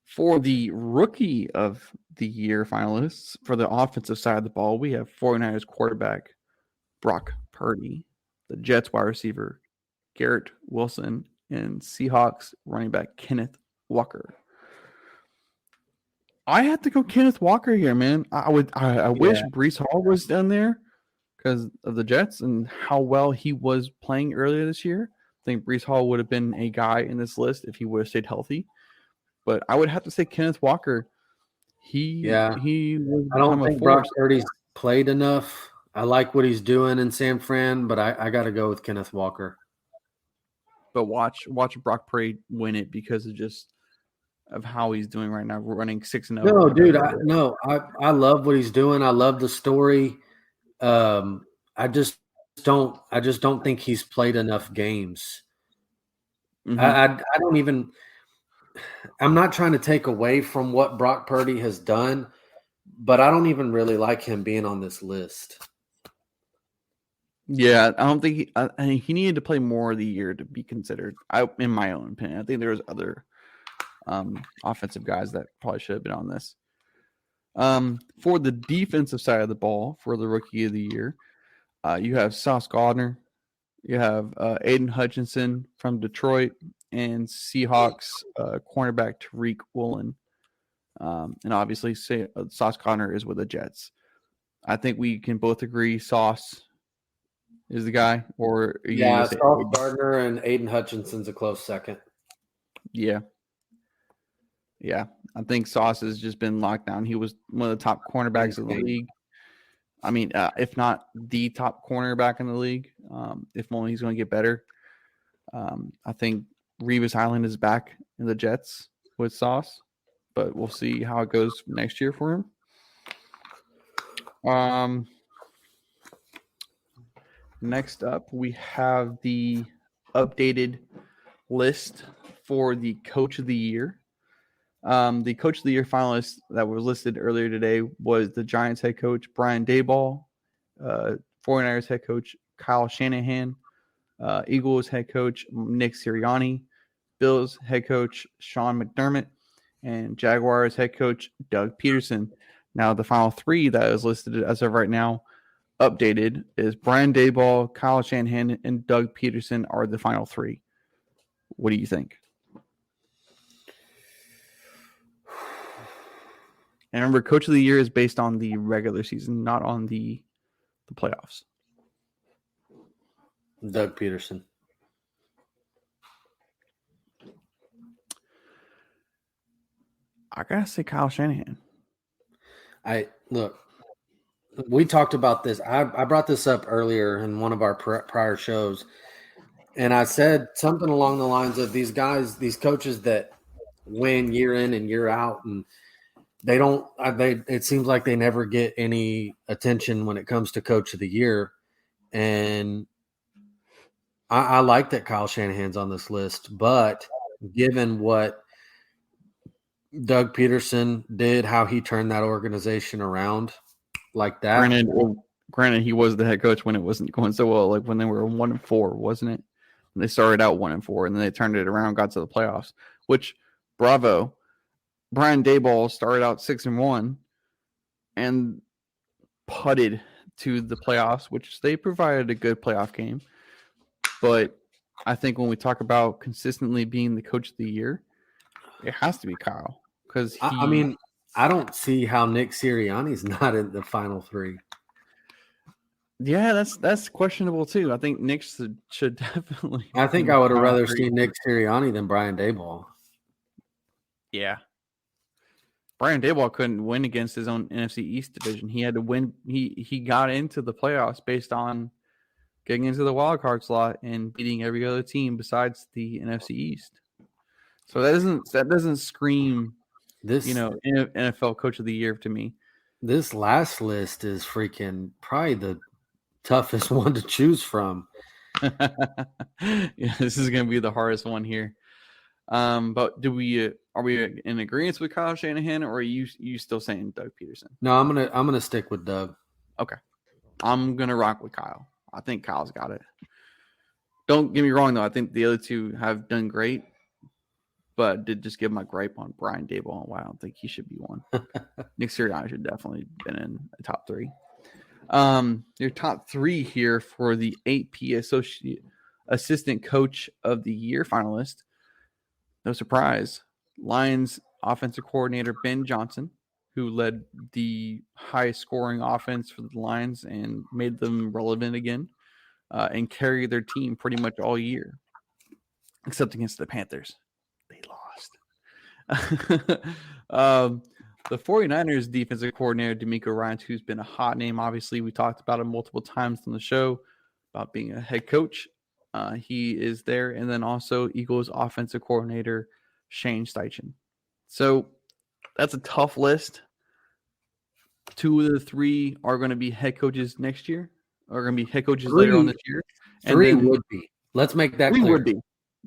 For the Rookie of the Year finalists, for the offensive side of the ball, we have 49ers quarterback Brock Purdy, the Jets wide receiver Garrett Wilson, and Seahawks running back Kenneth Walker. I had to go Kenneth Walker here, man. I wish Breece Hall was down there because of the Jets and how well he was playing earlier this year. I think Breece Hall would have been a guy in this list if he would have stayed healthy. But I would have to say Kenneth Walker. He was. I don't think Brock Purdy's played enough. I like what he's doing in San Fran, but I got to go with Kenneth Walker. But watch Brock Purdy win it because of how he's doing right now. We're running 6-0. No, dude, I love what he's doing. I love the story. I just don't think he's played enough games. Mm-hmm. I don't even. I'm not trying to take away from what Brock Purdy has done, but I don't even really like him being on this list. Yeah, I don't think he needed to play more of the year to be considered. In my own opinion, I think there was other offensive guys that probably should have been on this. For the defensive side of the ball, for the Rookie of the Year, you have Sauce Gardner, you have Aiden Hutchinson from Detroit, and Seahawks cornerback Tariq Woolen. And obviously, Sauce Gardner is with the Jets. I think we can both agree Sauce is the guy, or Sauce Gardner and Aiden Hutchinson's a close second. Yeah. I think Sauce has just been locked down. He was one of the top cornerbacks in the league. I mean, if not the top cornerback in the league, if only he's going to get better. I think Revis Island is back in the Jets with Sauce, but we'll see how it goes next year for him. Next up, we have the updated list for the Coach of the Year. The Coach of the Year finalists that were listed earlier today was the Giants head coach Brian Daboll, 49ers head coach Kyle Shanahan, Eagles head coach Nick Sirianni, Bills head coach Sean McDermott, and Jaguars head coach Doug Peterson. Now, the final three that is listed as of right now, updated, is Brian Daboll, Kyle Shanahan, and Doug Peterson are the final three. What do you think? And remember, Coach of the Year is based on the regular season, not on the playoffs. Doug Peterson. I gotta say Kyle Shanahan. Look, we talked about this. I brought this up earlier in one of our prior shows, and I said something along the lines of these guys, these coaches that win year in and year out, and they don't. It seems like they never get any attention when it comes to Coach of the Year, and I like that Kyle Shanahan's on this list, but given what Doug Peterson did, how he turned that organization around like that. Granted, he was the head coach when it wasn't going so well, like when they were 1-4, wasn't it? When they started out 1-4, and then they turned it around, got to the playoffs. Which, bravo! Brian Daboll started out 6-1, and putted to the playoffs, which they provided a good playoff game. But I think when we talk about consistently being the coach of the year, it has to be Kyle. Because I mean, I don't see how Nick Sirianni's not in the final three. Yeah, that's questionable too. I think Nick should definitely. I think I would have rather seen Nick Sirianni than Brian Daboll. Yeah. Brian Daboll couldn't win against his own NFC East division. He had to win. He got into the playoffs based on getting into the wild card slot and beating every other team besides the NFC East. So that doesn't scream this, NFL Coach of the Year to me. This last list is freaking probably the toughest one to choose from. Yeah, this is going to be the hardest one here. But are we in agreement with Kyle Shanahan, or are you still saying Doug Peterson? No, I'm gonna stick with Doug. Okay, I'm gonna rock with Kyle. I think Kyle's got it. Don't get me wrong though. I think the other two have done great, but did just give my gripe on Brian Daboll and why I don't think he should be one. Nick Sirianni should definitely been in the top three. Your top three here for the AP Assistant Coach of the Year finalist. No surprise. Lions offensive coordinator Ben Johnson, who led the highest scoring offense for the Lions and made them relevant again, and carried their team pretty much all year, except against the Panthers. They lost. The 49ers defensive coordinator, D'Amico Ryans, who's been a hot name. Obviously, we talked about him multiple times on the show about being a head coach. He is there. And then also Eagles offensive coordinator, Shane Steichen. So that's a tough list. 2 of the 3 are going to be head coaches next year, or going to be head coaches later on this year. And 3 would be. Let's make that clear. 3 would be.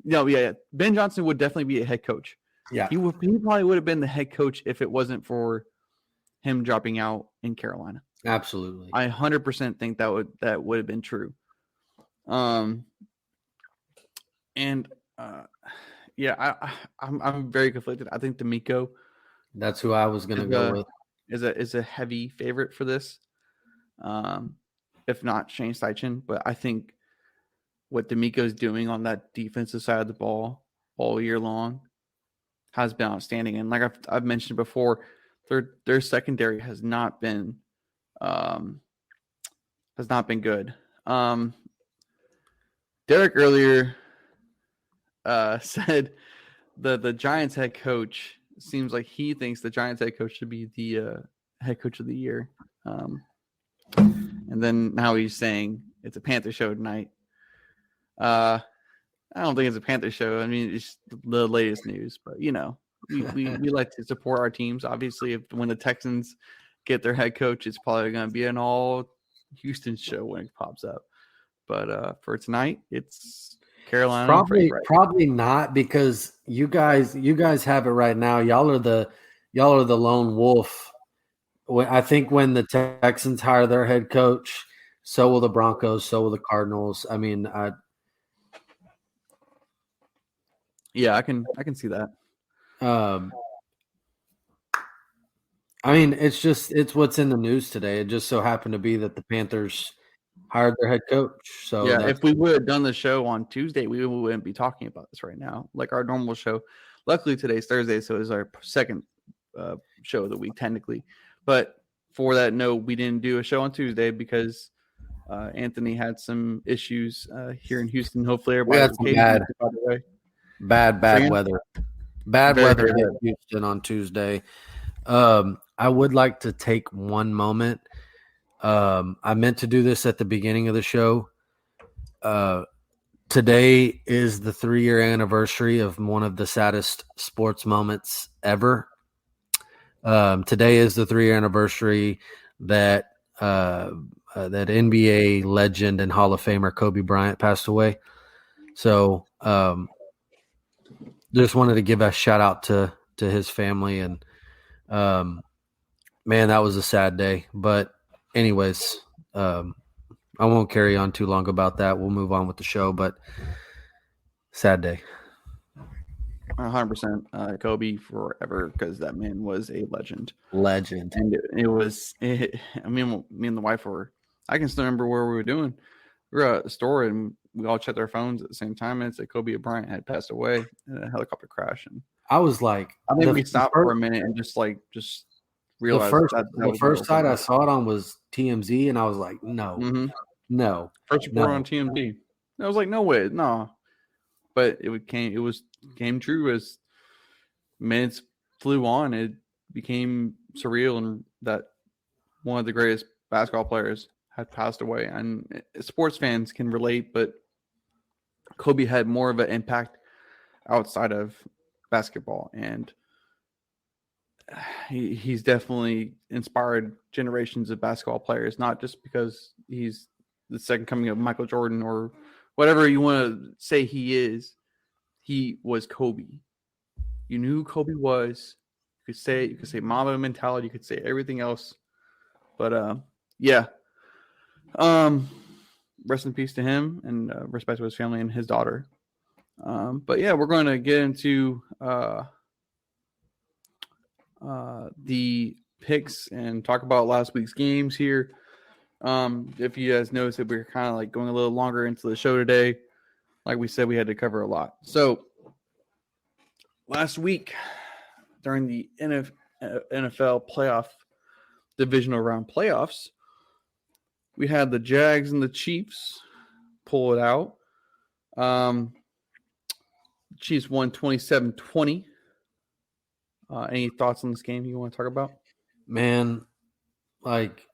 No, yeah. Ben Johnson would definitely be a head coach. Yeah, he probably would have been the head coach if it wasn't for him dropping out in Carolina. Absolutely, I 100% think that would have been true. I'm very conflicted. I think D'Amico. That's who I was going to go with. Is a heavy favorite for this, if not Shane Steichen. But I think what D'Amico's doing on that defensive side of the ball all year long has been outstanding. And like I've mentioned before, their secondary has not been good. Derek earlier said the Giants head coach seems like he thinks the Giants head coach should be the head coach of the year. And then now he's saying it's a Panther show tonight. I don't think it's a Panther show. I mean, it's the latest news, but we like to support our teams. Obviously, when the Texans get their head coach, it's probably going to be an all Houston show when it pops up. But for tonight, it's Carolina. Probably not, because you guys have it right now. Y'all are the lone wolf. I think when the Texans hire their head coach, so will the Broncos, so will the Cardinals. I mean, yeah, I can see that. I mean, it's what's in the news today. It just so happened to be that the Panthers hired their head coach. So yeah, if we would have done the show on Tuesday, we wouldn't be talking about this right now, like our normal show. Luckily, today's Thursday, so it's our second show of the week technically. But for that note, we didn't do a show on Tuesday because Anthony had some issues here in Houston. Hopefully, We had everybody's some okay. By the way, bad weather. Bad Very, weather very hit bad. Houston on Tuesday. I would like to take one moment. I meant to do this at the beginning of the show. Today is the 3-year anniversary of one of the saddest sports moments ever. Today is the 3-year anniversary that that NBA legend and Hall of Famer Kobe Bryant passed away. So just wanted to give a shout out to his family, and man, that was a sad day. But anyways, I won't carry on too long about that. We'll move on with the show, but sad day. 100% Kobe forever, because that man was a legend. And I mean, me and the wife were, I can still remember where we were doing. We were at a store and we all checked our phones at the same time, and it said Kobe Bryant had passed away in a helicopter crash. And I was like, I think we stopped for a minute and just realized the first site I saw it on was TMZ, and I was like, no. First report on TMZ. I was like, no way, no. But it came true as minutes flew on. It became surreal, and that one of the greatest basketball players had passed away. And sports fans can relate, but Kobe had more of an impact outside of basketball, and he's definitely inspired generations of basketball players, not just because he's the second coming of Michael Jordan or whatever you want to say he is. He was Kobe. You knew who Kobe was. You could say Mamba mentality, you could say everything else. But yeah. Rest in peace to him, and respect to his family and his daughter. But yeah, we're going to get into the picks and talk about last week's games here. If you guys noticed that we're kind of like going a little longer into the show today, like we said, we had to cover a lot. So last week during the NFL playoff divisional round playoffs, we had the Jags and the Chiefs pull it out. Chiefs won 27-20. Any thoughts on this game you want to talk about? Man, like,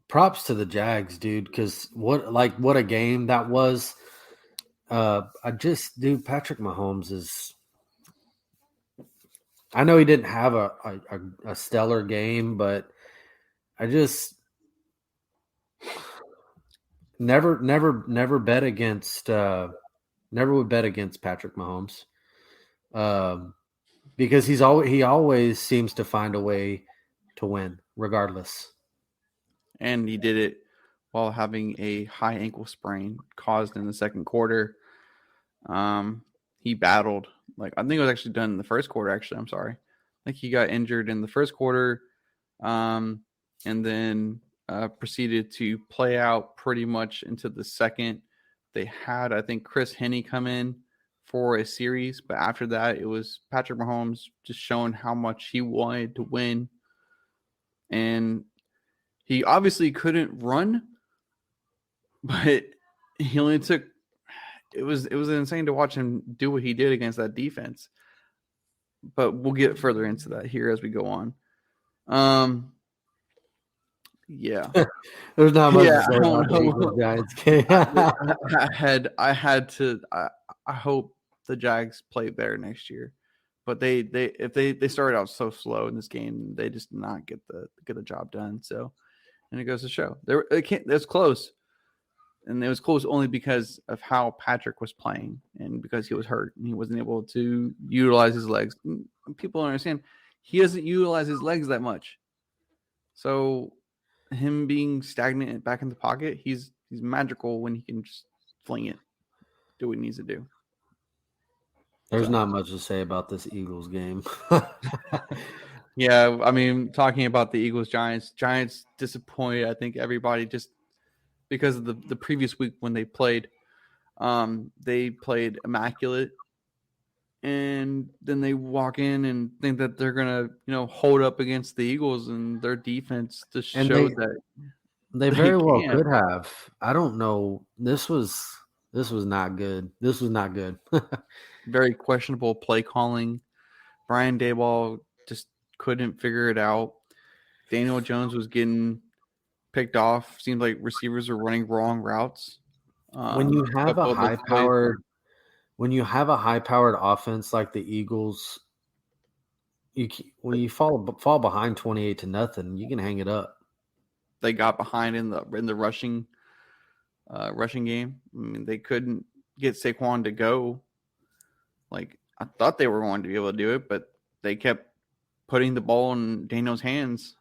props to the Jags, dude, because what a game that was. Patrick Mahomes is. I know he didn't have a stellar game, but I just never bet against. Never would bet against Patrick Mahomes, because he always seems to find a way to win, regardless. And he did it while having a high ankle sprain caused in the second quarter. He battled. I think it was actually done in the first quarter, actually. I'm sorry. I think he got injured in the first quarter, and then proceeded to play out pretty much into the second. They had, I think, Chris Henne come in for a series, but after that, it was Patrick Mahomes just showing how much he wanted to win. And he obviously couldn't run, but he only took – it was insane to watch him do what he did against that defense. But we'll get further into that here as we go on. Yeah. There's not much to say about the Eagles Giants game. I hope the Jags play better next year. But if they started out so slow in this game, they just did not get the job done. So, and it goes to show it's close, and it was close only because of how Patrick was playing and because he was hurt and he wasn't able to utilize his legs. People don't understand he doesn't utilize his legs that much. So, him being stagnant back in the pocket, he's magical when he can just fling it, do what he needs to do. There's not much to say about this Eagles game. Yeah, I mean, talking about the Eagles Giants disappointed. I think everybody just because of the previous week when they played immaculate, and then they walk in and think that they're gonna, hold up against the Eagles, and their defense just And showed that they they very well can't. could have. I don't know. This was not good. This was not good. Very questionable play calling. Brian Dayball just couldn't figure it out. Daniel Jones was getting picked off. Seemed like receivers were running wrong routes. when you A have a couple of those high plays. powered when you have a high powered offense like the Eagles, when you fall behind 28-0, you can hang it up. They got behind in the rushing game. I mean, they couldn't get Saquon to go. Like, I thought they were going to be able to do it, but they kept putting the ball in Daniel's hands.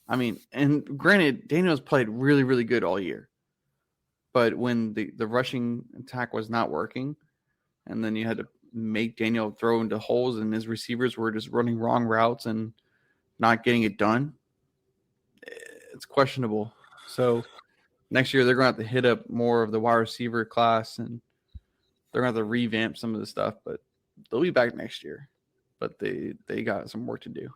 I mean, and granted, Daniel's played really, really good all year. But when the rushing attack was not working, and then you had to make Daniel throw into holes, and his receivers were just running wrong routes and not getting it done, it's questionable. So next year they're going to have to hit up more of the wide receiver class, and they're going to have to revamp some of the stuff. But they'll be back next year. But they got some work to do.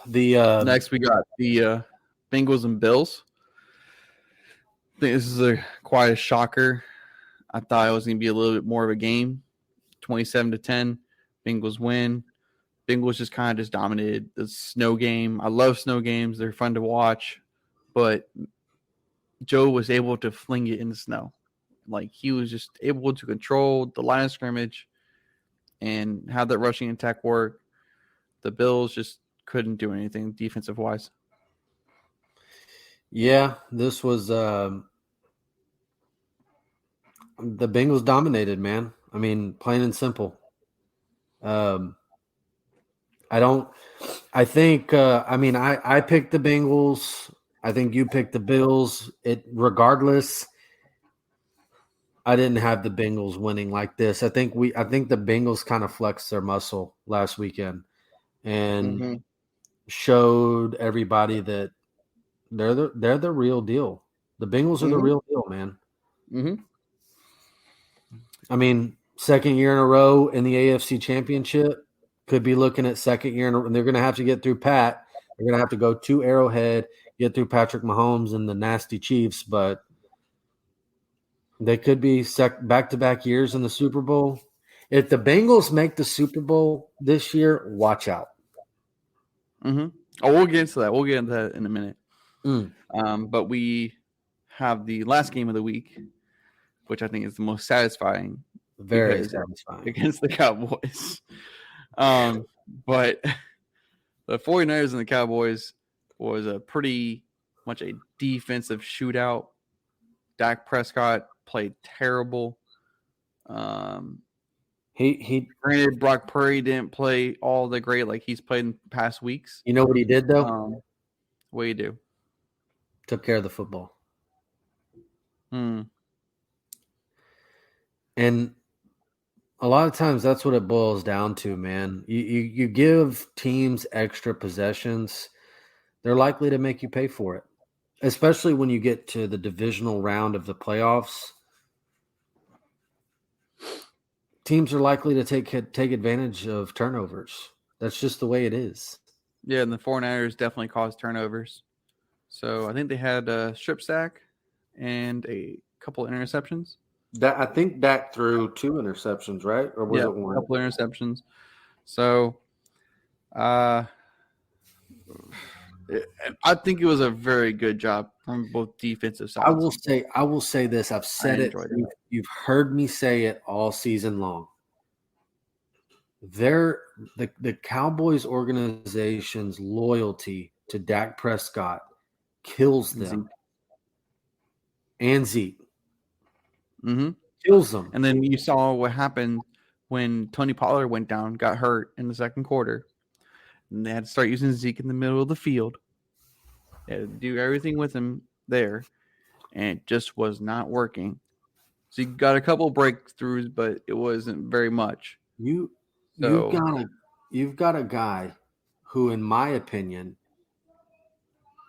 Next we got the Bengals and Bills. I think this is quite a shocker. I thought it was going to be a little bit more of a game. 27-10, Bengals win. Bengals just kind of just dominated the snow game. I love snow games. They're fun to watch. But Joe was able to fling it in the snow. Like, he was just able to control the line of scrimmage and have that rushing attack work. The Bills just couldn't do anything defensive-wise. Yeah, this was the Bengals dominated, man. I mean, plain and simple. I picked the Bengals. I think you picked the Bills. Regardless, I didn't have the Bengals winning like this. I think the Bengals kind of flexed their muscle last weekend and showed everybody that they're the real deal. The Bengals are the real deal, man. Mm-hmm. I mean, second year in a row in the AFC Championship. Could be looking at second year, and they're going to have to get through Pat. They're going to have to go to Arrowhead, get through Patrick Mahomes and the nasty Chiefs, but they could be back-to-back years in the Super Bowl. If the Bengals make the Super Bowl this year, watch out. Mm-hmm. Oh, we'll get into that. We'll get into that in a minute. But we have the last game of the week, which I think is the most satisfying. Very satisfying. Against the Cowboys. But the 49ers and the Cowboys was a pretty much a defensive shootout. Dak Prescott played terrible. He Granted, Brock Purdy didn't play all the great like he's played in past weeks. You know what he did though? What do you do? Took care of the football. And a lot of times that's what it boils down to, man. You give teams extra possessions, they're likely to make you pay for it, especially when you get to the divisional round of the playoffs. Teams are likely to take advantage of turnovers. That's just the way it is. Yeah, and the 49ers definitely caused turnovers. So I think they had a strip sack and a couple of interceptions. I think Dak threw 2 interceptions, right? Or was it one? A couple of interceptions. So I think it was a very good job from both defensive sides. I will say this. I've said it. You've heard me say it all season long. The Cowboys organization's loyalty to Dak Prescott kills them. And Zeke. Kills them. And then you saw what happened when Tony Pollard went down, got hurt in the second quarter. And they had to start using Zeke in the middle of the field. They had to do everything with him there. And it just was not working. So you got a couple breakthroughs, but it wasn't very much. You've got a guy who, in my opinion,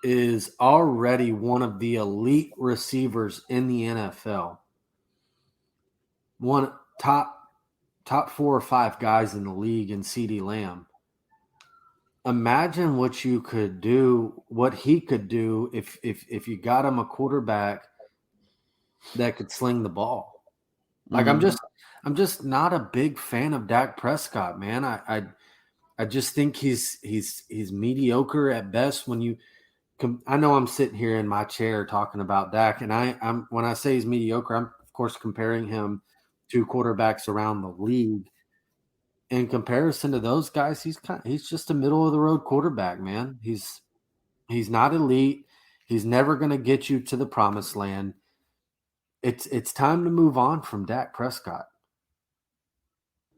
is already one of the elite receivers in the NFL. one top 4 or 5 guys in the league in CeeDee Lamb. Imagine what you could do, what he could do if you got him a quarterback that could sling the ball. Like Mhm. I'm just not a big fan of Dak Prescott, man. I just think he's mediocre at best. I know I'm sitting here in my chair talking about Dak, and I'm when I say he's mediocre, I'm of course comparing him to quarterbacks around the league. In comparison to those guys, he's just a middle of the road quarterback, man. He's not elite. He's never going to get you to the promised land. It's time to move on from Dak Prescott.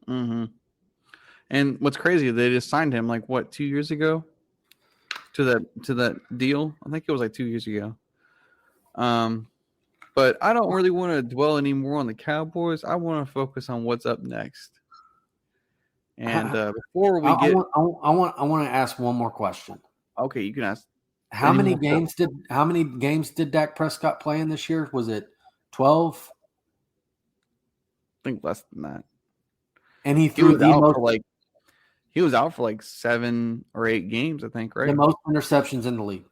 Mhm. And what's crazy, they just signed him like what 2 years ago to that deal. I think it was like 2 years ago. But I don't really want to dwell anymore on the Cowboys. I want to focus on what's up next. And before we get, I want to ask one more question. okay, you can ask. How many games did Dak Prescott play in this year? Was it 12? I think less than that. And he He threw was out for like 7 or 8 games, I think, right? the most interceptions in the league.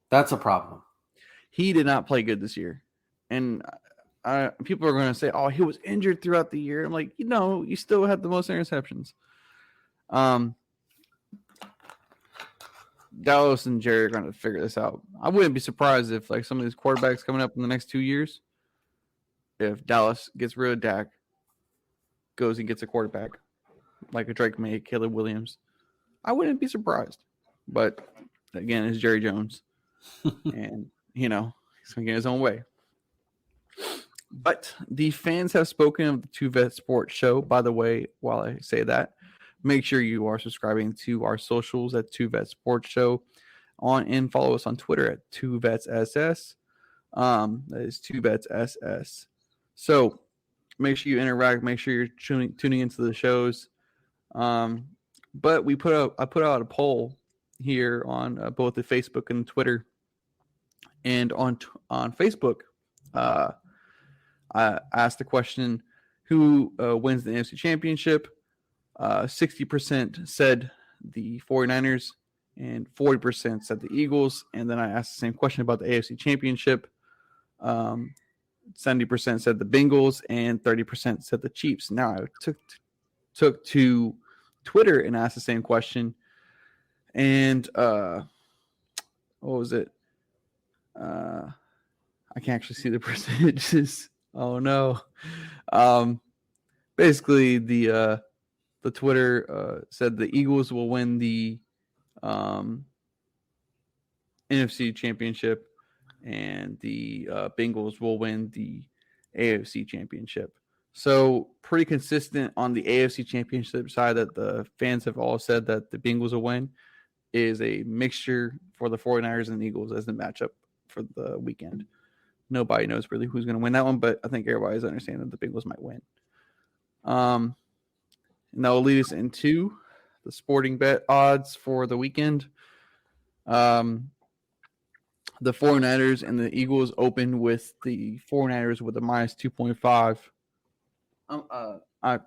That's a problem. He did not play good this year, and people are going to say, "Oh, he was injured throughout the year." I'm like, you still had the most interceptions. Dallas and Jerry are going to figure this out. I wouldn't be surprised if like some of these quarterbacks coming up in the next 2 years, if Dallas gets rid of Dak, goes and gets a quarterback like a Drake May, Caleb Williams. I wouldn't be surprised. But again, it's Jerry Jones, and he's going to get his own way. But the fans have spoken of the Two Vet Sports Show. By the way, while I say that, make sure you are subscribing to our socials at Two Vet Sports Show and follow us on Twitter at Two Vets SS. That is Two Vets SS. So make sure you interact. Make sure you're tuning into the shows. But I put out a poll here on both the Facebook and Twitter, and on Facebook. I asked the question, who wins the NFC Championship? 60% said the 49ers and 40% said the Eagles. And then I asked the same question about the AFC Championship. 70% said the Bengals and 30% said the Chiefs. Now I took to Twitter and asked the same question. And what was it? I can't actually see the percentages. Oh no. Basically the Twitter said the Eagles will win the NFC Championship, and the Bengals will win the AFC Championship. So pretty consistent on the AFC Championship side that the fans have all said that the Bengals will win is a mixture for the 49ers and the Eagles as the matchup for the weekend. Nobody knows really who's going to win that one, but I think everybody's understanding that the Bengals might win. And that will lead us into the sporting bet odds for the weekend. The 49ers and the Eagles open with the 49ers with a minus 2.5.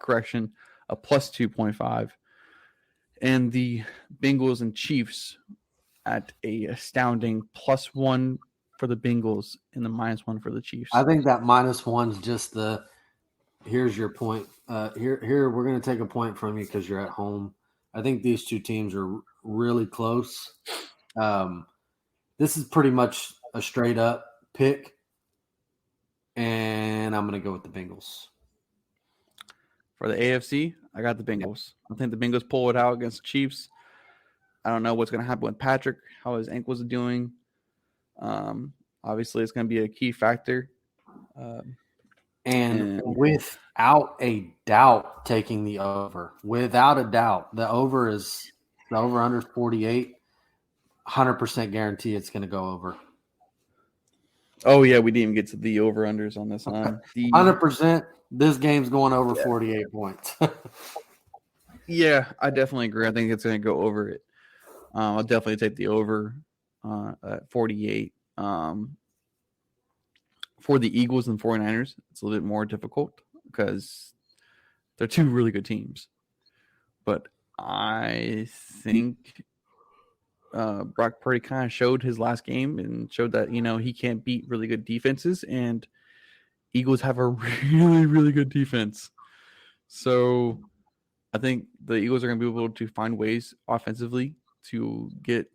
Correction, a plus 2.5. And the Bengals and Chiefs at a astounding +1 for the Bengals and the -1 for the Chiefs. I think that -1's just here's your point. Here we're going to take a point from you because you're at home. I think these two teams are really close. This is pretty much a straight up pick, and I'm going to go with the Bengals. For the AFC, I got the Bengals. I think the Bengals pull it out against the Chiefs. I don't know what's going to happen with Patrick, how his ankles are doing. Obviously, it's going to be a key factor. And without a doubt, taking the over. Without a doubt, the over under 48. 100% guarantee it's going to go over. Oh yeah, we didn't even get to the over unders on this line. 100%. This game's going over 48 points. Yeah, I definitely agree. I think it's going to go over it. I'll definitely take the over at 48. For for the Eagles and 49ers, it's a little bit more difficult because they're two really good teams. But I think Brock Purdy kind of showed his last game and showed that, he can't beat really good defenses, and Eagles have a really, really good defense. So I think the Eagles are going to be able to find ways offensively to get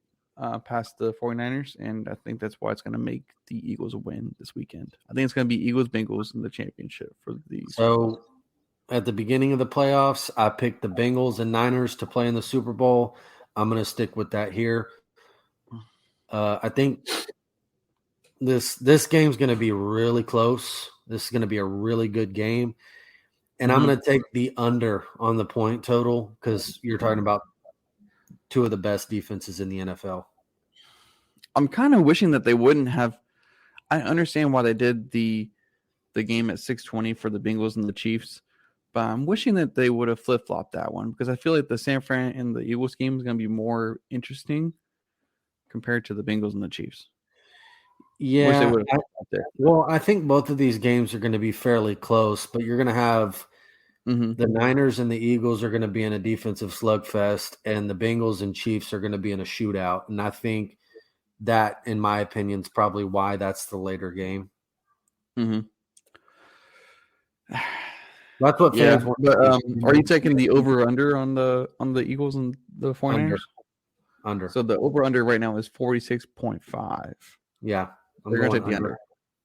past the 49ers, and I think that's why it's going to make the Eagles win this weekend. I think it's going to be Eagles-Bengals in the championship for the Super Bowl. At the beginning of the playoffs, I picked the Bengals and Niners to play in the Super Bowl. I'm going to stick with that here. I think this game's going to be really close. This is going to be a really good game. And I'm going to take the under on the point total because you're talking about two of the best defenses in the NFL. I'm kind of wishing that they wouldn't have. I understand why they did the game at 6:20 for the Bengals and the Chiefs, but I'm wishing that they would have flip-flopped that one because I feel like the San Fran and the Eagles game is going to be more interesting compared to the Bengals and the Chiefs. Yeah. Well, I think both of these games are going to be fairly close, but you're going to have the Niners and the Eagles are going to be in a defensive slugfest, and the Bengals and Chiefs are going to be in a shootout. And I think that, in my opinion, is probably why that's the later game. Mm-hmm. That's what fans want. But are you taking the over/under on the Eagles and the 49ers? Under. So the over/under right now is 46.5. Yeah, they're going to take the under.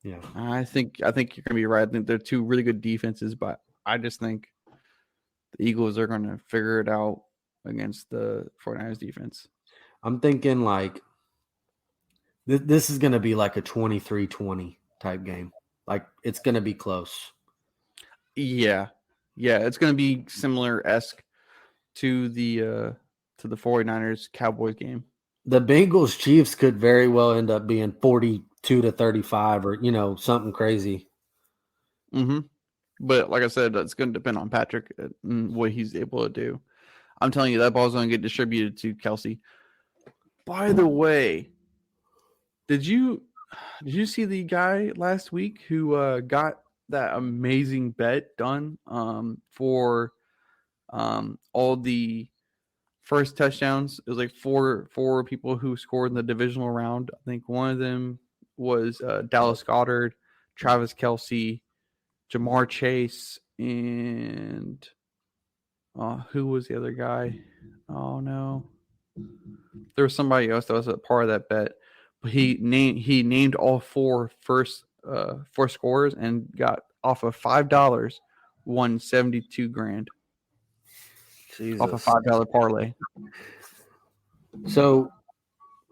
Yeah, I think you're going to be right. I think they're two really good defenses, but I just think the Eagles are going to figure it out against the 49ers defense. I'm thinking like this is going to be like a 23-20 type game. Like it's going to be close. Yeah, it's going to be similar-esque to the 49ers Cowboys game. The Bengals Chiefs could very well end up being 42-35 or something crazy. But like I said, it's going to depend on Patrick and what he's able to do. I'm telling you, that ball's going to get distributed to Kelsey. By the way, did you see the guy last week who got that amazing bet done for all the first touchdowns? It was like four people who scored in the divisional round. I think one of them was Dallas Goedert, Travis Kelce, Jamar Chase, and who was the other guy? Oh no, there was somebody else that was a part of that bet. But he named all four scorers and got off of $5, won $72,000. Jesus. Off a $5 parlay. So,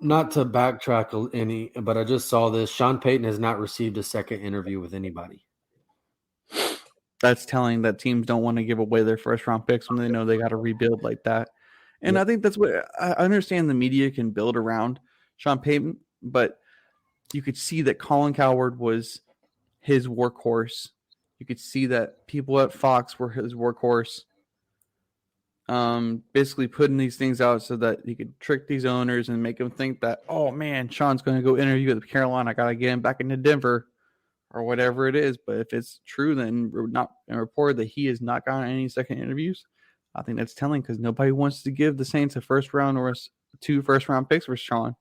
not to backtrack any, but I just saw this. Sean Payton has not received a second interview with anybody. That's telling that teams don't want to give away their first round picks when they know they got to rebuild like that. And I think that's what I understand. The media can build around Sean Payton, but you could see that Colin Cowherd was his workhorse. You could see that people at Fox were his workhorse. Basically putting these things out so that he could trick these owners and make them think that, oh man, Sean's going to go interview with Carolina. I got to get him back into Denver or whatever it is. But if it's true, then we're not reported that he has not gotten any second interviews. I think that's telling because nobody wants to give the Saints a first round or 2 first round picks for Sean.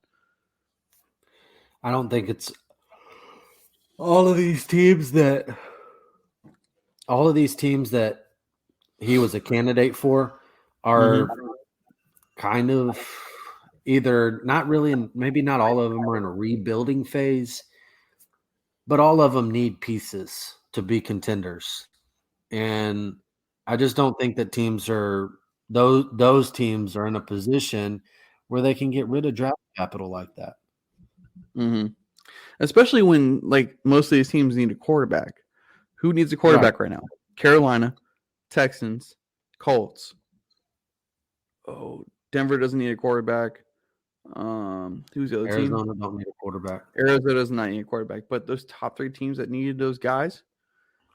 I don't think it's all of these teams that he was a candidate for are kind of either not really, and maybe not all of them are in a rebuilding phase, but all of them need pieces to be contenders. And I just don't think that those teams are in a position where they can get rid of draft capital like that. Especially when like most of these teams need a quarterback. Who needs a quarterback right now? Carolina, Texans, Colts. Oh, Denver doesn't need a quarterback. Who's the other team? Arizona don't need a quarterback. Arizona does not need a quarterback. But those top 3 teams that needed those guys,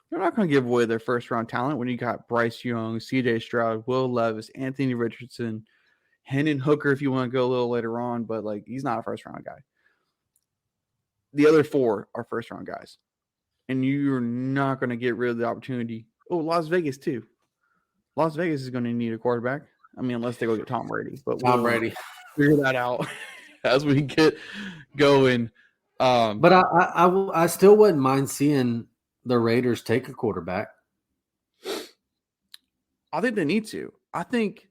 they're not going to give away their first round talent when you got Bryce Young, CJ Stroud, Will Levis, Anthony Richardson, Hendon Hooker if you want to go a little later on, but like he's not a first round guy. The other 4 are first round guys. and you're not going to get rid of the opportunity. Oh, Las Vegas too. Las Vegas is going to need a quarterback. I mean, unless they go get Tom Brady, but Tom we'll Brady. figure that out as we get going. But I still wouldn't mind seeing the Raiders take a quarterback. I think they need to. I think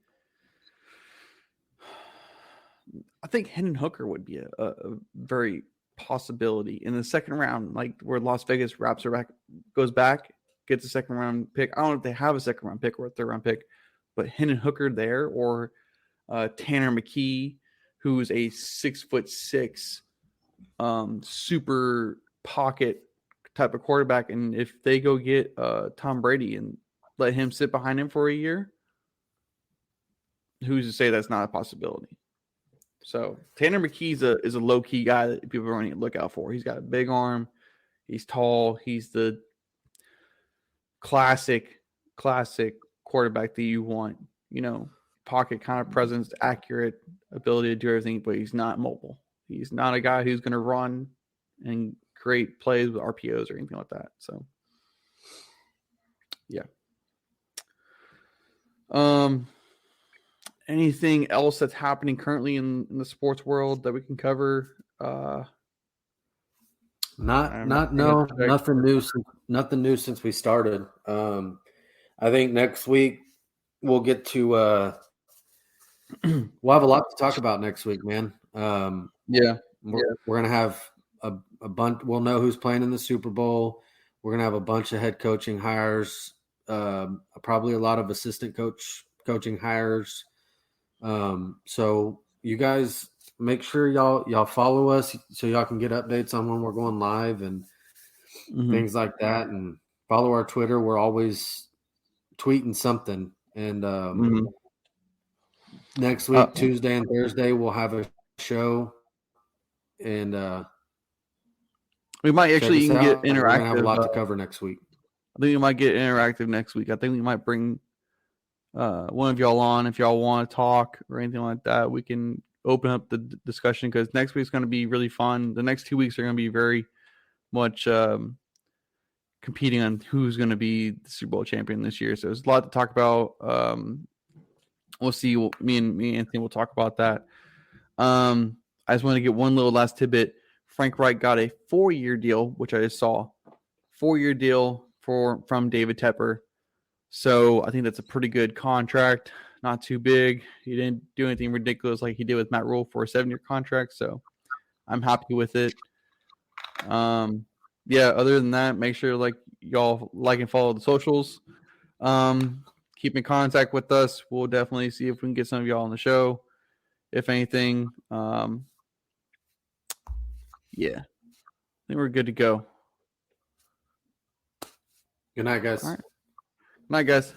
Hendon Hooker would be a very possibility in the second round, like where Las Vegas goes back, gets a second round pick. I don't know if they have a second round pick or a third round pick, but Hendon Hooker there, or Tanner McKee, who's a 6'6", super pocket type of quarterback. And if they go get Tom Brady and let him sit behind him for a year, who's to say that's not a possibility? So Tanner McKee is a low key guy that people are going to look out for. He's got a big arm. He's tall. He's the classic quarterback that you want. You know, pocket kind of presence, accurate ability to do everything, but he's not mobile. He's not a guy who's going to run and create plays with RPOs or anything like that. So, yeah. Anything else that's happening currently in the sports world that we can cover? Nothing new since we started. I think next week we'll get to we'll have a lot to talk about next week, man. We're gonna have a bunch. We'll know who's playing in the Super Bowl. We're gonna have a bunch of head coaching hires, probably a lot of assistant coaching hires. So you guys make sure y'all follow us so y'all can get updates on when we're going live and things like that, and follow our Twitter. We're always tweeting something. And next week, Tuesday and Thursday, we'll have a show, and we might actually even get interactive. We're gonna have a lot to cover next week. I think we might get interactive next week. I think we might bring one of y'all on if y'all want to talk or anything like that. We can open up the discussion, because next week's going to be really fun. The next 2 weeks are going to be very much competing on who's going to be the Super Bowl champion this year. So there's a lot to talk about. We'll see. Me and Anthony will talk about that. I just want to get one little last tidbit. Frank Reich got a 4-year deal, which I just saw. 4-year deal from David Tepper. So I think that's a pretty good contract. Not too big. He didn't do anything ridiculous like he did with Matt Rule for a 7-year contract. So I'm happy with it. Other than that, make sure y'all like and follow the socials. Keep in contact with us. We'll definitely see if we can get some of y'all on the show. If anything, I think we're good to go. Good night, guys. All right. Night, guys.